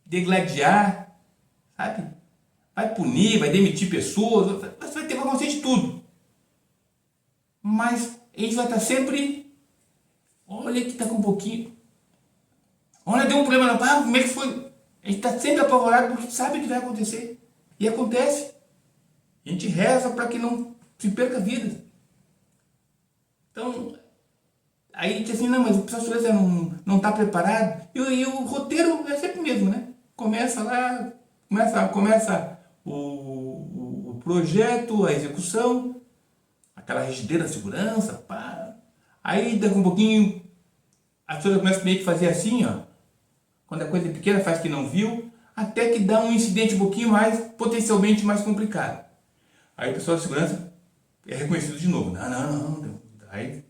degladiar, sabe? Vai punir, vai demitir pessoas, você vai ter que acontecer de tudo. Mas a gente vai estar sempre, olha que está com um pouquinho, olha, deu um problema, como é que foi? A gente está sempre apavorado porque sabe o que vai acontecer. E acontece. A gente reza para que não se perca vidas. Então, aí a gente diz assim, não, mas o pessoal de segurança não está preparado. E o roteiro é sempre o mesmo, né? Começa lá, começa o projeto, a execução, aquela rigidez da segurança, pá. Aí daqui um pouquinho as pessoas começam meio que fazer assim, ó. Quando a coisa é pequena faz que não viu, até que dá um incidente um pouquinho mais, potencialmente mais complicado. Aí o pessoal de segurança é reconhecido de novo. Não. Aí,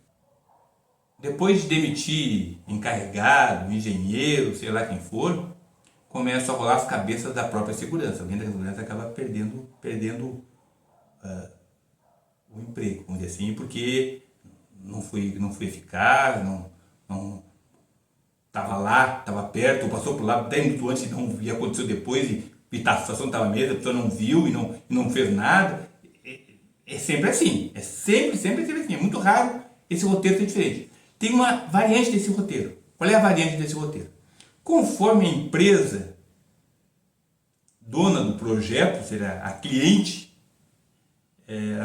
depois de demitir encarregado, engenheiro, sei lá quem for, começa a rolar as cabeças da própria segurança. Alguém da segurança acaba perdendo o emprego, vamos dizer assim, porque não foi eficaz, não estava lá, estava perto, ou passou por lá 10 minutos antes e não ia aconteceu depois, e a situação estava mesmo, a pessoa não viu e não fez nada. É sempre assim, é sempre assim, é muito raro esse roteiro ser diferente. Tem uma variante desse roteiro. Qual é a variante desse roteiro? Conforme a empresa dona do projeto, será a cliente,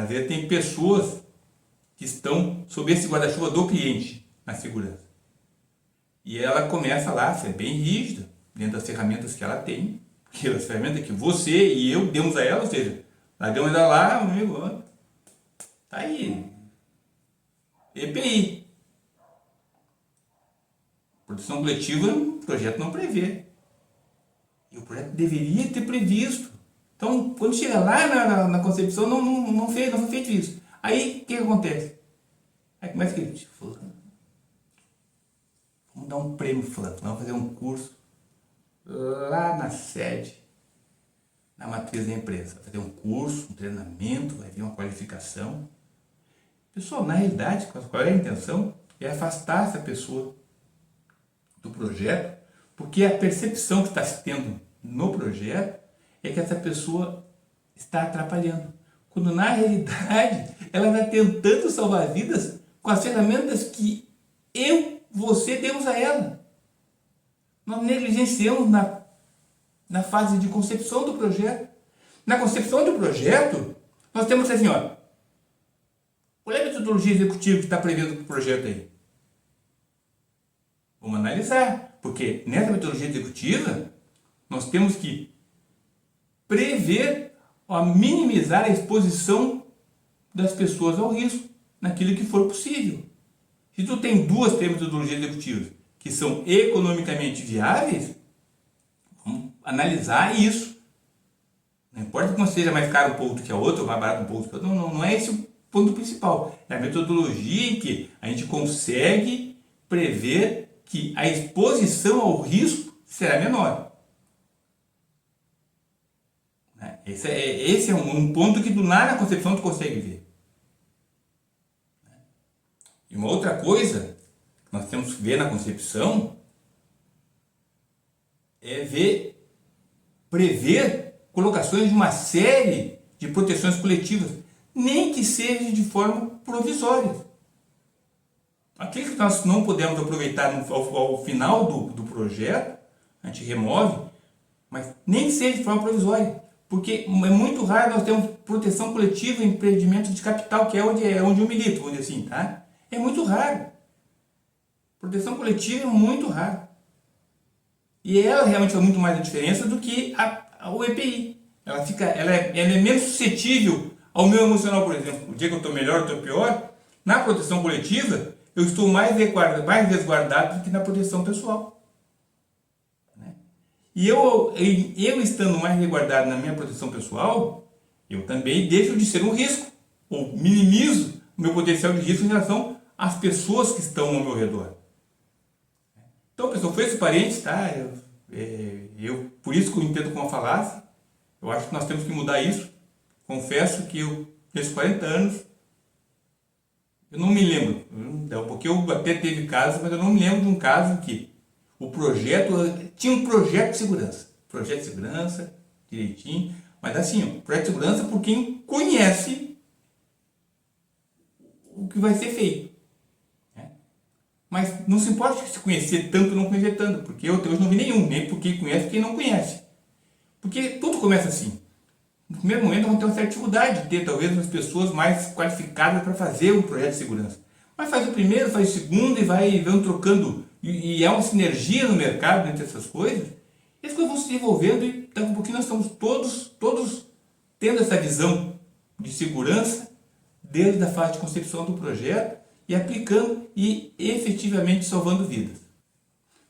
às vezes tem pessoas que estão sob esse guarda-chuva do cliente na segurança. E ela começa lá a ser bem rígida, dentro das ferramentas que ela tem, porque as ferramentas que você e eu demos a ela, ou seja, largamos ela lá, amigo, tá aí, EPI. Proteção coletiva, o projeto não prevê. E o projeto deveria ter previsto. Então, quando chega lá na concepção, não foi feito isso. Aí, o que acontece? Aí começa aquele fulano. Vamos dar um prêmio fulano. Vamos fazer um curso lá na sede, na matriz da empresa. Vai fazer um curso, um treinamento, vai vir uma qualificação. Pessoal, na realidade, qual é a intenção? É afastar essa pessoa do projeto, porque a percepção que está se tendo no projeto é que essa pessoa está atrapalhando. Quando na realidade ela está tentando salvar vidas com as ferramentas que você demos a ela. Nós negligenciamos na fase de concepção do projeto. Na concepção do projeto, nós temos assim, ó, qual é a metodologia executiva que está prevendo para o projeto aí? Vamos analisar, porque nessa metodologia executiva, nós temos que prever ou minimizar a exposição das pessoas ao risco, naquilo que for possível. Se tu tem duas metodologias executivas que são economicamente viáveis, vamos analisar isso. Não importa que uma seja mais caro um pouco do que a outra, ou mais barato um pouco do que a outra, não é esse o ponto principal. É a metodologia em que a gente consegue prever que a exposição ao risco será menor. Esse é um ponto que lá na concepção tu consegue ver. E uma outra coisa que nós temos que ver na concepção é prever colocações de uma série de proteções coletivas, nem que seja de forma provisória. Aquilo que nós não podemos aproveitar ao final do projeto, a gente remove, mas nem que seja de forma provisória. Porque é muito raro nós termos proteção coletiva em empreendimentos de capital, que é onde eu milito, vamos dizer assim, tá? É muito raro. Proteção coletiva é muito raro. E ela realmente faz muito mais a diferença do que o EPI. Ela é menos suscetível ao meu emocional, por exemplo. O dia que eu estou melhor, eu estou pior. Na proteção coletiva, eu estou mais resguardado do que na proteção pessoal. E eu estando mais resguardado na minha proteção pessoal, eu também deixo de ser um risco, ou minimizo o meu potencial de risco em relação às pessoas que estão ao meu redor. Então, pessoal, foi esse parente, tá? Por isso que eu entendo como uma falácia. Eu acho que nós temos que mudar isso. Confesso que nesses 40 anos, eu não me lembro, porque eu até teve casos, mas eu não me lembro de um caso que o projeto, tinha um projeto de segurança, direitinho, mas assim, ó, projeto de segurança por quem conhece o que vai ser feito. Né? Mas não se importa se conhecer tanto ou não conhecer tanto, porque eu até hoje não vi nenhum, nem por quem conhece quem não conhece. Porque tudo começa assim. No primeiro momento vão ter uma certa dificuldade de ter talvez as pessoas mais qualificadas para fazer um projeto de segurança. Mas faz o primeiro, faz o segundo e vão trocando. E há uma sinergia no mercado entre essas coisas. E as coisas vão se desenvolvendo e daqui a pouquinho nós estamos todos tendo essa visão de segurança desde a fase de concepção do projeto e aplicando e efetivamente salvando vidas.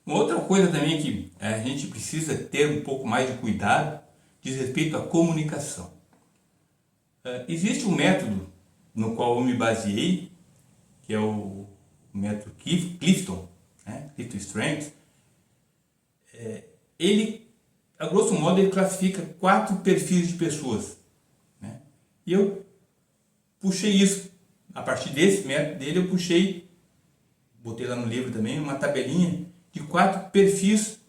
Uma outra coisa também que a gente precisa ter um pouco mais de cuidado diz respeito à comunicação. Existe um método no qual eu me baseei, que é o método Clifton, Clifton Strengths. Ele, a grosso modo, ele classifica 4 perfis de pessoas. Né? E eu puxei isso, a partir desse método dele, eu botei lá no livro também, uma tabelinha de 4 perfis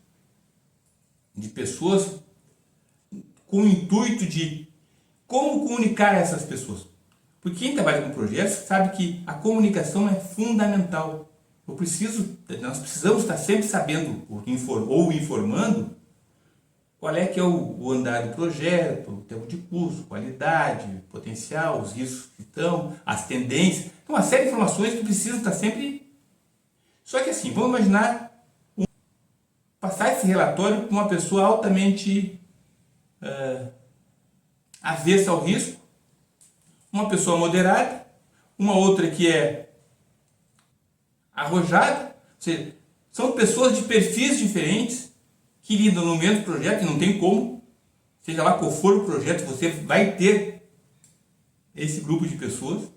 de pessoas com o intuito de como comunicar a essas pessoas. Porque quem trabalha com projetos sabe que a comunicação é fundamental. Nós precisamos estar sempre sabendo ou informando qual é que é o andar do projeto, o tempo de custo, qualidade, potencial, os riscos que estão, as tendências. Então, uma série de informações que precisam estar sempre... Só que assim, vamos imaginar passar esse relatório para uma pessoa altamente avessa ao risco, uma pessoa moderada, uma outra que é arrojada. Ou seja, São pessoas de perfis diferentes que lidam no mesmo projeto, e não tem como, seja lá qual for o projeto, você vai ter esse grupo de pessoas.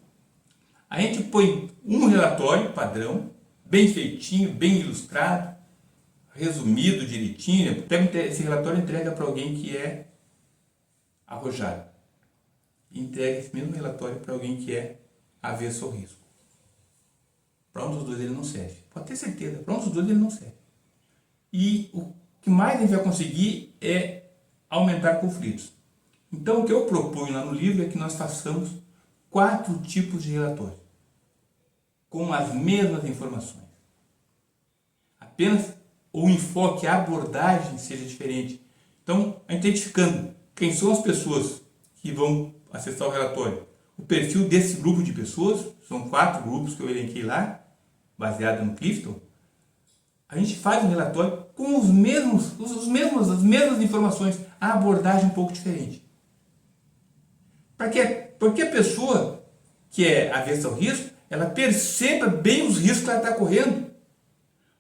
A gente põe um relatório padrão, bem feitinho, bem ilustrado, resumido, direitinho. Pega esse relatório e entrega para alguém que é arrojado. Entrega esse mesmo relatório para alguém que é avesso ao risco. Para um dos dois ele não serve. Pode ter certeza, para um dos dois ele não serve. E o que mais a gente vai conseguir é aumentar conflitos. Então o que eu proponho lá no livro é que nós façamos 4 tipos de relatório, com as mesmas informações. Apenas o enfoque, a abordagem seja diferente. Então, identificando quem são as pessoas que vão acessar o relatório, o perfil desse grupo de pessoas, são 4 grupos que eu elenquei lá, baseado no Clifton, a gente faz um relatório com as mesmas informações, a abordagem um pouco diferente. Porque a pessoa que é avessa ao risco, ela perceba bem os riscos que ela está correndo,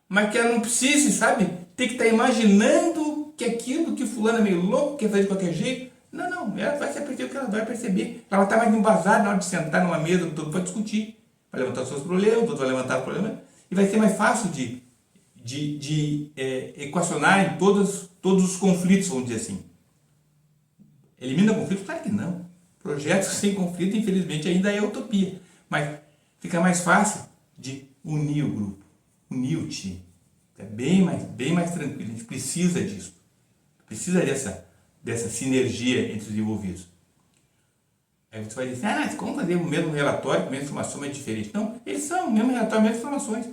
mas que ela não precise, sabe, ter que estar imaginando que aquilo que fulano é meio louco, quer fazer de qualquer jeito. Não, ela vai se perceber o que ela vai perceber. Ela está mais embasada na hora de sentar numa mesa, todo para discutir, vai levantar os seus problemas, o outro vai levantar os problemas, e vai ser mais fácil de equacionar em todos os conflitos, vamos dizer assim. Elimina conflitos? Claro que não. Projetos sem conflito, infelizmente, ainda é utopia. Mas fica mais fácil de unir o grupo, unir o time. É bem mais tranquilo. A gente precisa disso. Precisa dessa sinergia entre os envolvidos. Aí você vai dizer, mas como fazer o mesmo relatório, com a mesma informação é diferente? Não, eles são o mesmo relatório, as mesmas informações.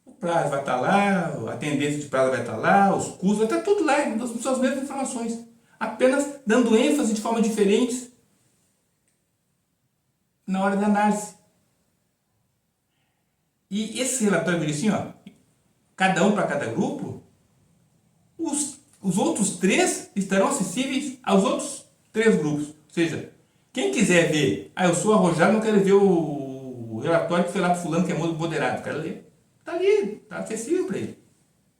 O prazo vai estar lá, a tendência de prazo vai estar lá, os custos, vai estar tudo lá, são as mesmas informações. Apenas dando ênfase de forma diferente na hora da análise. E esse relatório diz assim, cada um para cada grupo, os outros 3 estarão acessíveis aos outros 3 grupos. Ou seja, quem quiser ver, eu sou arrojado, não quero ver o relatório que foi lá para fulano que é moderado, quero ler. Está ali, está acessível para ele.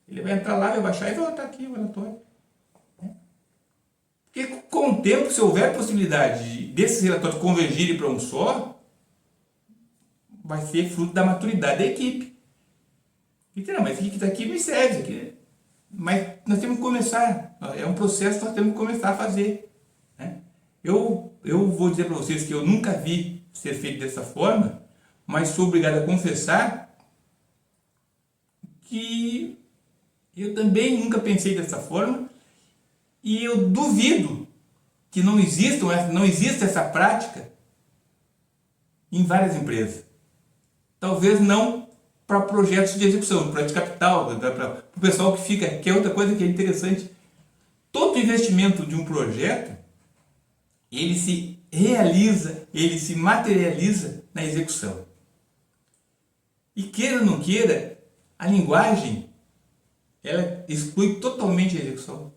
Ele vai entrar lá, vai baixar e vai voltar aqui o relatório. Porque com o tempo, se houver possibilidade desses relatórios convergirem para um só, vai ser fruto da maturidade da equipe. Então, mas o que está aqui me serve. Aqui. Mas nós temos que começar. É um processo que nós temos que começar a fazer. Né? Eu vou dizer para vocês que eu nunca vi ser feito dessa forma, mas sou obrigado a confessar que eu também nunca pensei dessa forma. E eu duvido que não exista essa prática em várias empresas. Talvez não para projetos de execução, projeto de capital, para o pessoal que é outra coisa que é interessante. Todo investimento de um projeto, ele se realiza, ele se materializa na execução. E queira ou não queira, a linguagem, ela exclui totalmente a execução.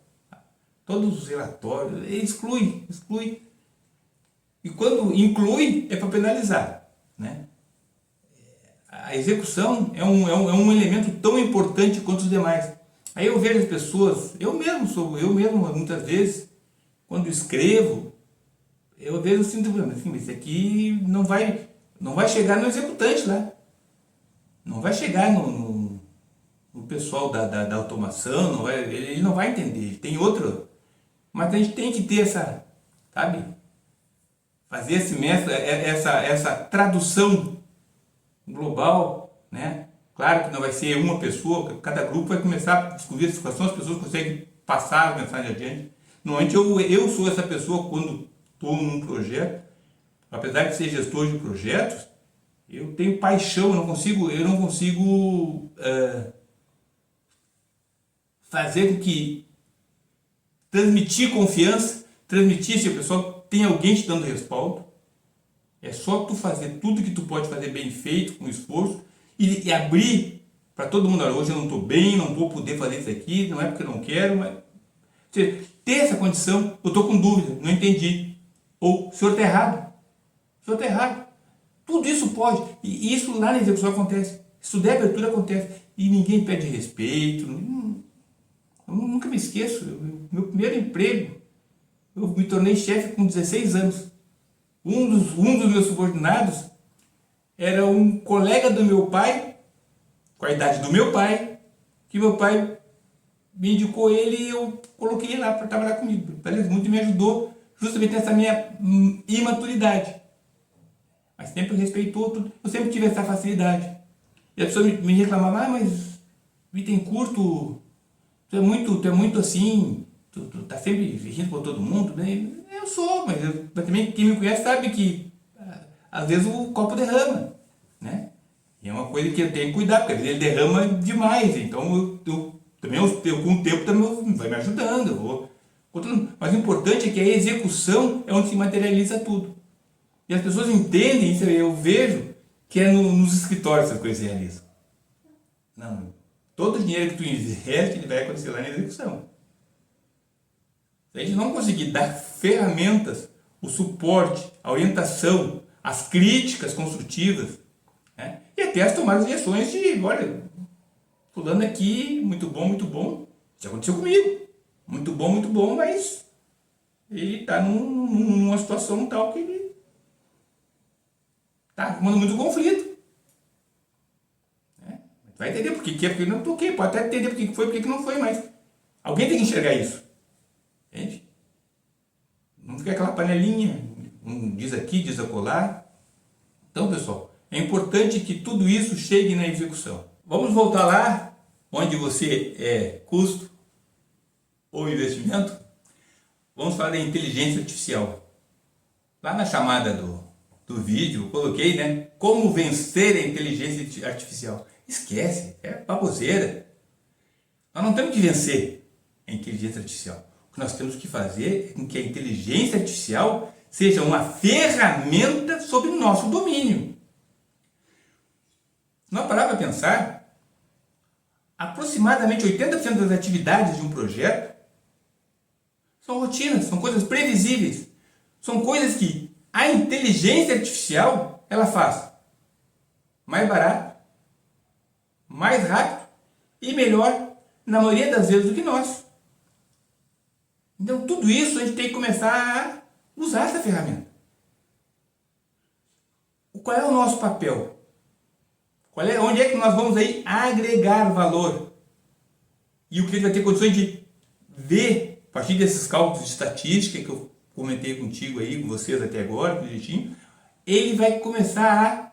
Todos os relatórios, exclui. E quando inclui, é para penalizar. Né? A execução é um elemento tão importante quanto os demais. Aí eu vejo as pessoas, eu mesmo muitas vezes, quando escrevo, eu vejo assim, isso aqui não vai chegar no executante lá. Não vai chegar no pessoal da automação, ele não vai entender, ele tem outro. Mas a gente tem que ter essa, sabe, fazer essa tradução global, né? Claro que não vai ser uma pessoa, cada grupo vai começar a descobrir a situação, as pessoas conseguem passar a mensagem adiante. Normalmente eu sou essa pessoa quando estou num projeto, apesar de ser gestor de projetos, eu tenho paixão, eu não consigo fazer com que transmitir confiança, transmitir se a pessoa tem alguém te dando respaldo. É só tu fazer tudo que tu pode fazer bem feito, com esforço, e abrir para todo mundo. Hoje eu não estou bem, não vou poder fazer isso aqui, não é porque eu não quero, mas... Ou seja, ter essa condição, eu estou com dúvida, não entendi. Ou, o senhor está errado. O senhor está errado. Tudo isso pode. E isso lá na execução acontece. Se tu der abertura, acontece. E ninguém pede respeito. Eu nunca me esqueço. Meu primeiro emprego, eu me tornei chefe com 16 anos. Um dos meus subordinados era um colega do meu pai, com a idade do meu pai, que meu pai me indicou ele e eu coloquei ele lá para trabalhar comigo. Beleza? Muito me ajudou justamente nessa minha imaturidade. Mas sempre respeitou tudo. Eu sempre tive essa facilidade. E a pessoa me reclamava, mas Bittencourt, tu é muito assim, tu tá sempre rindo com todo mundo, né? Eu sou, mas também quem me conhece sabe que às vezes o copo derrama, né? E é uma coisa que eu tenho que cuidar, porque às vezes ele derrama demais, então eu com o tempo também vai me ajudando, eu vou controlando. Mas o importante é que a execução é onde se materializa tudo. E as pessoas entendem isso, eu vejo que é nos escritórios que as coisas se realizam. Não, todo o dinheiro que tu investe, ele vai acontecer lá na execução. Se a gente não conseguir dar ferramentas, o suporte, a orientação, as críticas construtivas, né? E até as tomadas de ações de, olha, fulano aqui, muito bom, isso aconteceu comigo, muito bom, mas ele está numa situação tal que ele está arrumando muito conflito. Né? Vai entender por que é, porque não toquei, pode até entender por que foi, por que não foi, mas alguém tem que enxergar isso. Entende? Não fica aquela panelinha, um diz aqui, diz acolá. Então, pessoal, é importante que tudo isso chegue na execução. Vamos voltar lá, onde você é custo ou investimento. Vamos falar da inteligência artificial. Lá na chamada do vídeo, eu coloquei, né? Como vencer a inteligência artificial. Esquece, é baboseira. Nós não temos que vencer a inteligência artificial. O que nós temos que fazer é com que a inteligência artificial seja uma ferramenta sob o nosso domínio. Se nós parar para pensar, aproximadamente 80% das atividades de um projeto são rotinas, são coisas previsíveis. São coisas que a inteligência artificial ela faz mais barato, mais rápido e melhor, na maioria das vezes, do que nós. Então, tudo isso a gente tem que começar a usar essa ferramenta. Qual é o nosso papel? Onde é que nós vamos aí agregar valor? E o que ele vai ter condições de ver, a partir desses cálculos de estatística que eu comentei contigo aí, com vocês até agora, direitinho, ele vai começar a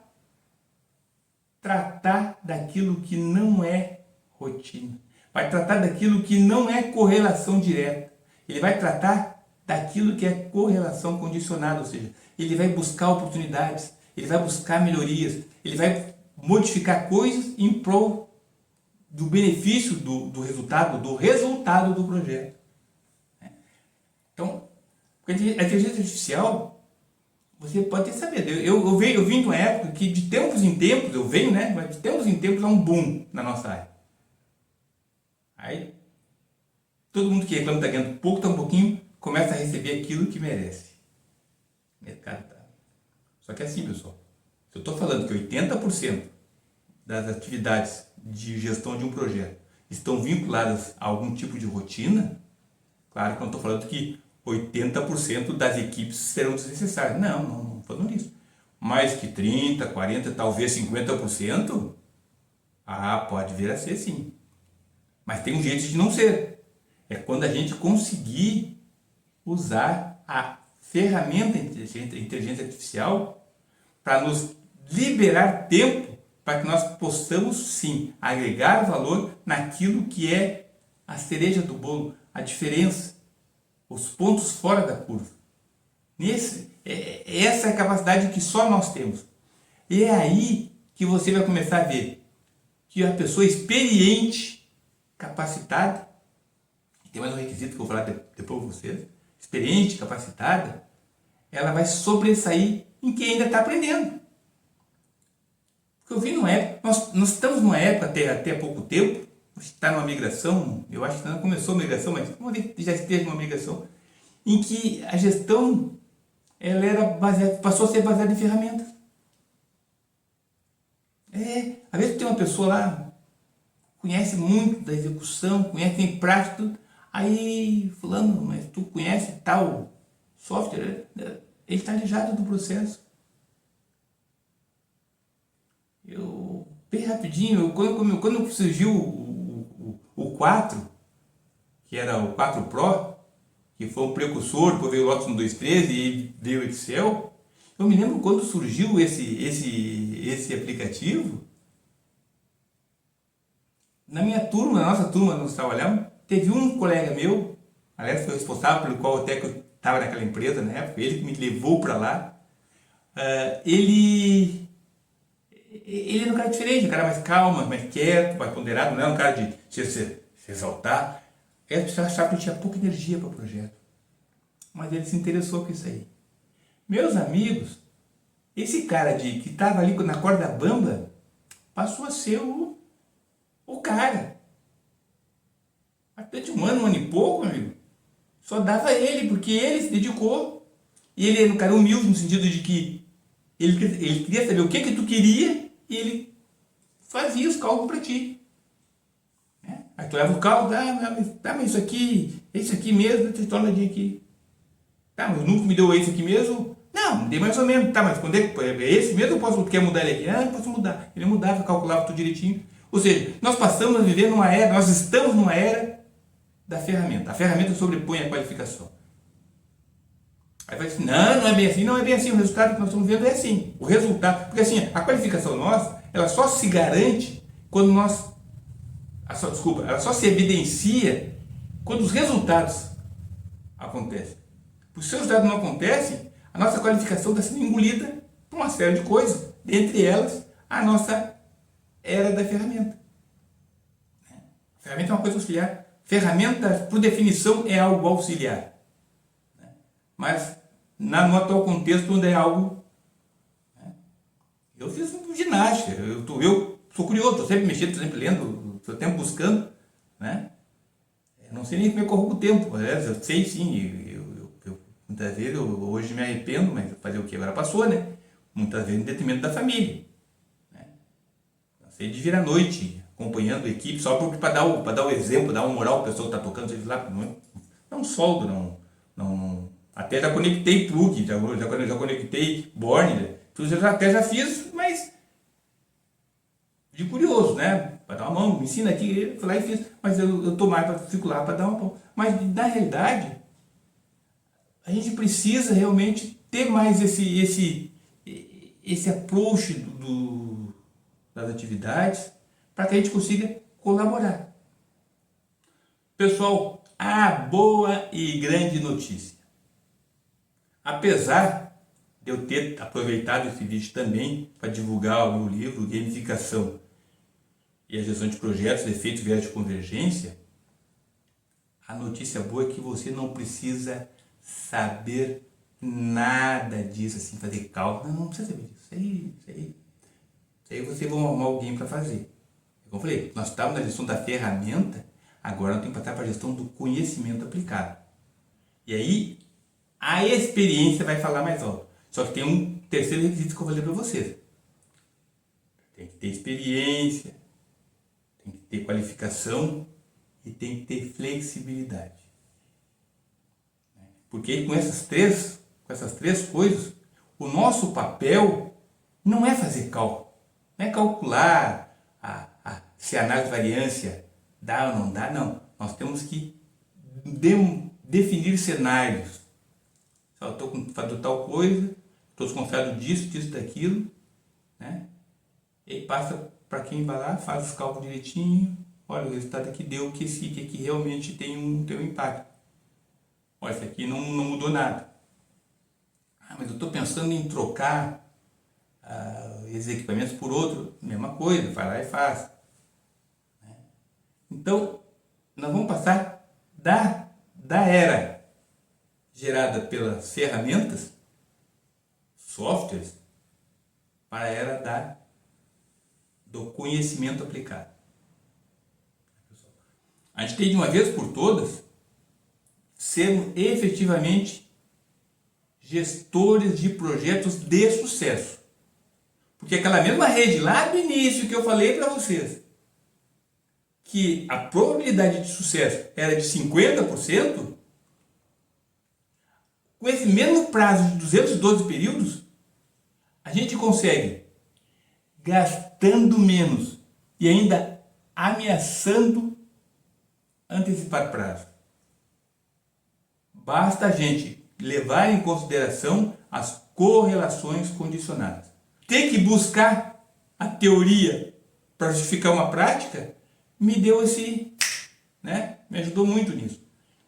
tratar daquilo que não é rotina. Vai tratar daquilo que não é correlação direta. Ele vai tratar daquilo que é correlação condicionada, ou seja, ele vai buscar oportunidades, ele vai buscar melhorias, ele vai modificar coisas em prol do benefício do resultado do projeto. Então, a inteligência artificial, você pode ter sabido, eu vim de uma época que de tempos em tempos, mas de tempos em tempos há um boom na nossa área. Aí, todo mundo que reclama está ganhando pouco, está um pouquinho, começa a receber aquilo que merece. O mercado tá. Só que é assim, pessoal. Se eu estou falando que 80% das atividades de gestão de um projeto estão vinculadas a algum tipo de rotina, claro que eu não estou falando que 80% das equipes serão desnecessárias. Não estou falando isso. Mais que 30%, 40%, talvez 50%, pode vir a ser sim. Mas tem um jeito de não ser. É quando a gente conseguir usar a ferramenta inteligência artificial para nos liberar tempo para que nós possamos sim agregar valor naquilo que é a cereja do bolo, a diferença, os pontos fora da curva. Essa é a capacidade que só nós temos. E é aí que você vai começar a ver que a pessoa experiente, capacitada, tem mais um requisito que eu vou falar depois com vocês, experiente, capacitada, ela vai sobressair em quem ainda está aprendendo. Porque eu vi numa época, nós estamos numa época até pouco tempo, está numa migração, eu acho que não começou a migração, mas já esteve numa migração, em que a gestão ela passou a ser baseada em ferramentas. Às vezes tem uma pessoa lá, conhece muito da execução, conhece em prática, aí fulano, mas tu conhece tal software? Ele está alijado do processo. Bem rapidinho, quando surgiu o 4, que era o 4 Pro, que foi um precursor, depois veio o Lotus 123 e veio o Excel, eu me lembro quando surgiu esse aplicativo, na minha turma, na nossa turma, nós trabalhamos, teve um colega meu, aliás, foi responsável pelo qual até que eu estava naquela empresa na época, ele que me levou para lá. Ele era um cara diferente, um cara mais calmo, mais quieto, mais ponderado, não era um cara de se exaltar. As pessoas achavam que ele tinha pouca energia para o projeto. Mas ele se interessou com isso aí. Meus amigos, esse cara que estava ali na corda bamba passou a ser o cara. Até de um ano e pouco, meu amigo, só dava ele, porque ele se dedicou. E ele era um cara humilde no sentido de que ele queria saber o que tu queria e ele fazia os cálculos para ti. Aí tu leva o cálculo, mas isso aqui mesmo, tu torna de aqui. Tá, mas nunca me deu esse aqui mesmo? Não, me dei mais ou menos. Tá, mas quando é esse mesmo, eu posso, quer mudar ele aqui? Eu posso mudar. Ele mudava, calculava tudo direitinho. Ou seja, nós passamos a viver numa era, nós estamos numa era da ferramenta. A ferramenta sobrepõe a qualificação. Aí vai dizer, não é bem assim, não é bem assim. O resultado que nós estamos vendo é assim. O resultado, porque assim, a qualificação nossa, ela só se garante quando ela só se evidencia quando os resultados acontecem. Porque se os resultados não acontecem, a nossa qualificação está sendo engolida por uma série de coisas, dentre elas a nossa era da ferramenta. A ferramenta é uma coisa auxiliar. Ferramenta, por definição, é algo auxiliar. Mas no atual contexto, onde é algo... Eu fiz ginástica, eu sou curioso, estou sempre mexendo, estou sempre lendo, estou tempo buscando, né? Eu não sei nem como é que eu roubo o tempo, aliás, eu sei sim, muitas vezes hoje me arrependo, mas fazer o que agora passou, né? Muitas vezes em detrimento da família. Né? Eu sei de vir à noite, acompanhando a equipe, só para dar o exemplo, dar uma moral para a pessoa que está tocando, sei lá, não soldo, não. Até já conectei plug, já conectei borne, né? Tudo até já fiz, mas de curioso, né? Para dar uma mão, me ensina aqui, eu fui lá e fiz, mas eu tô mais fico lá para dar uma mão. Mas na realidade, a gente precisa realmente ter mais esse approach das atividades para que a gente consiga colaborar. Pessoal, a boa e grande notícia. Apesar de eu ter aproveitado esse vídeo também para divulgar o meu livro Gamificação e a Gestão de Projetos, Efeitos Viés de Convergência, a notícia boa é que você não precisa saber nada disso, assim, fazer cálculo. Não precisa saber disso. Isso aí você vai arrumar alguém para fazer. Como eu falei, nós estávamos na gestão da ferramenta, agora nós temos que passar para a gestão do conhecimento aplicado. E aí, a experiência vai falar mais alto. Só que tem um terceiro requisito que eu falei para vocês. Tem que ter experiência, tem que ter qualificação e tem que ter flexibilidade. Porque com essas três coisas, o nosso papel não é fazer cálculo, não é calcular se a análise de variância dá ou não dá, não. Nós temos que definir cenários. Eu estou fazendo tal coisa, estou desconfiado disso, daquilo, né? E aí passa para quem vai lá, faz os cálculos direitinho, olha, o resultado aqui deu que esse aqui realmente tem um impacto. Olha, esse aqui não mudou nada. Mas eu estou pensando em trocar esses equipamentos por outro, mesma coisa, vai lá e faz. Então, nós vamos passar da era gerada pelas ferramentas, softwares, para a era do conhecimento aplicado. A gente tem de uma vez por todas sermos efetivamente gestores de projetos de sucesso. Porque aquela mesma rede lá do início que eu falei para vocês, que a probabilidade de sucesso era de 50%, com esse mesmo prazo de 212 períodos, a gente consegue, gastando menos e ainda ameaçando antecipar prazo. Basta a gente levar em consideração as correlações condicionadas. Ter que buscar a teoria para justificar uma prática me deu me ajudou muito nisso.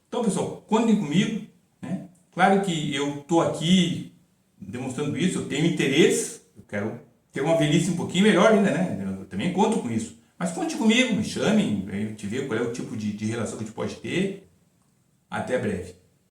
Então, pessoal, contem comigo, né? Claro que eu estou aqui demonstrando isso, eu tenho interesse, eu quero ter uma velhice um pouquinho melhor ainda, né? Eu também conto com isso. Mas conte comigo, me chamem, a gente vê qual é o tipo de relação que a gente pode ter. Até breve.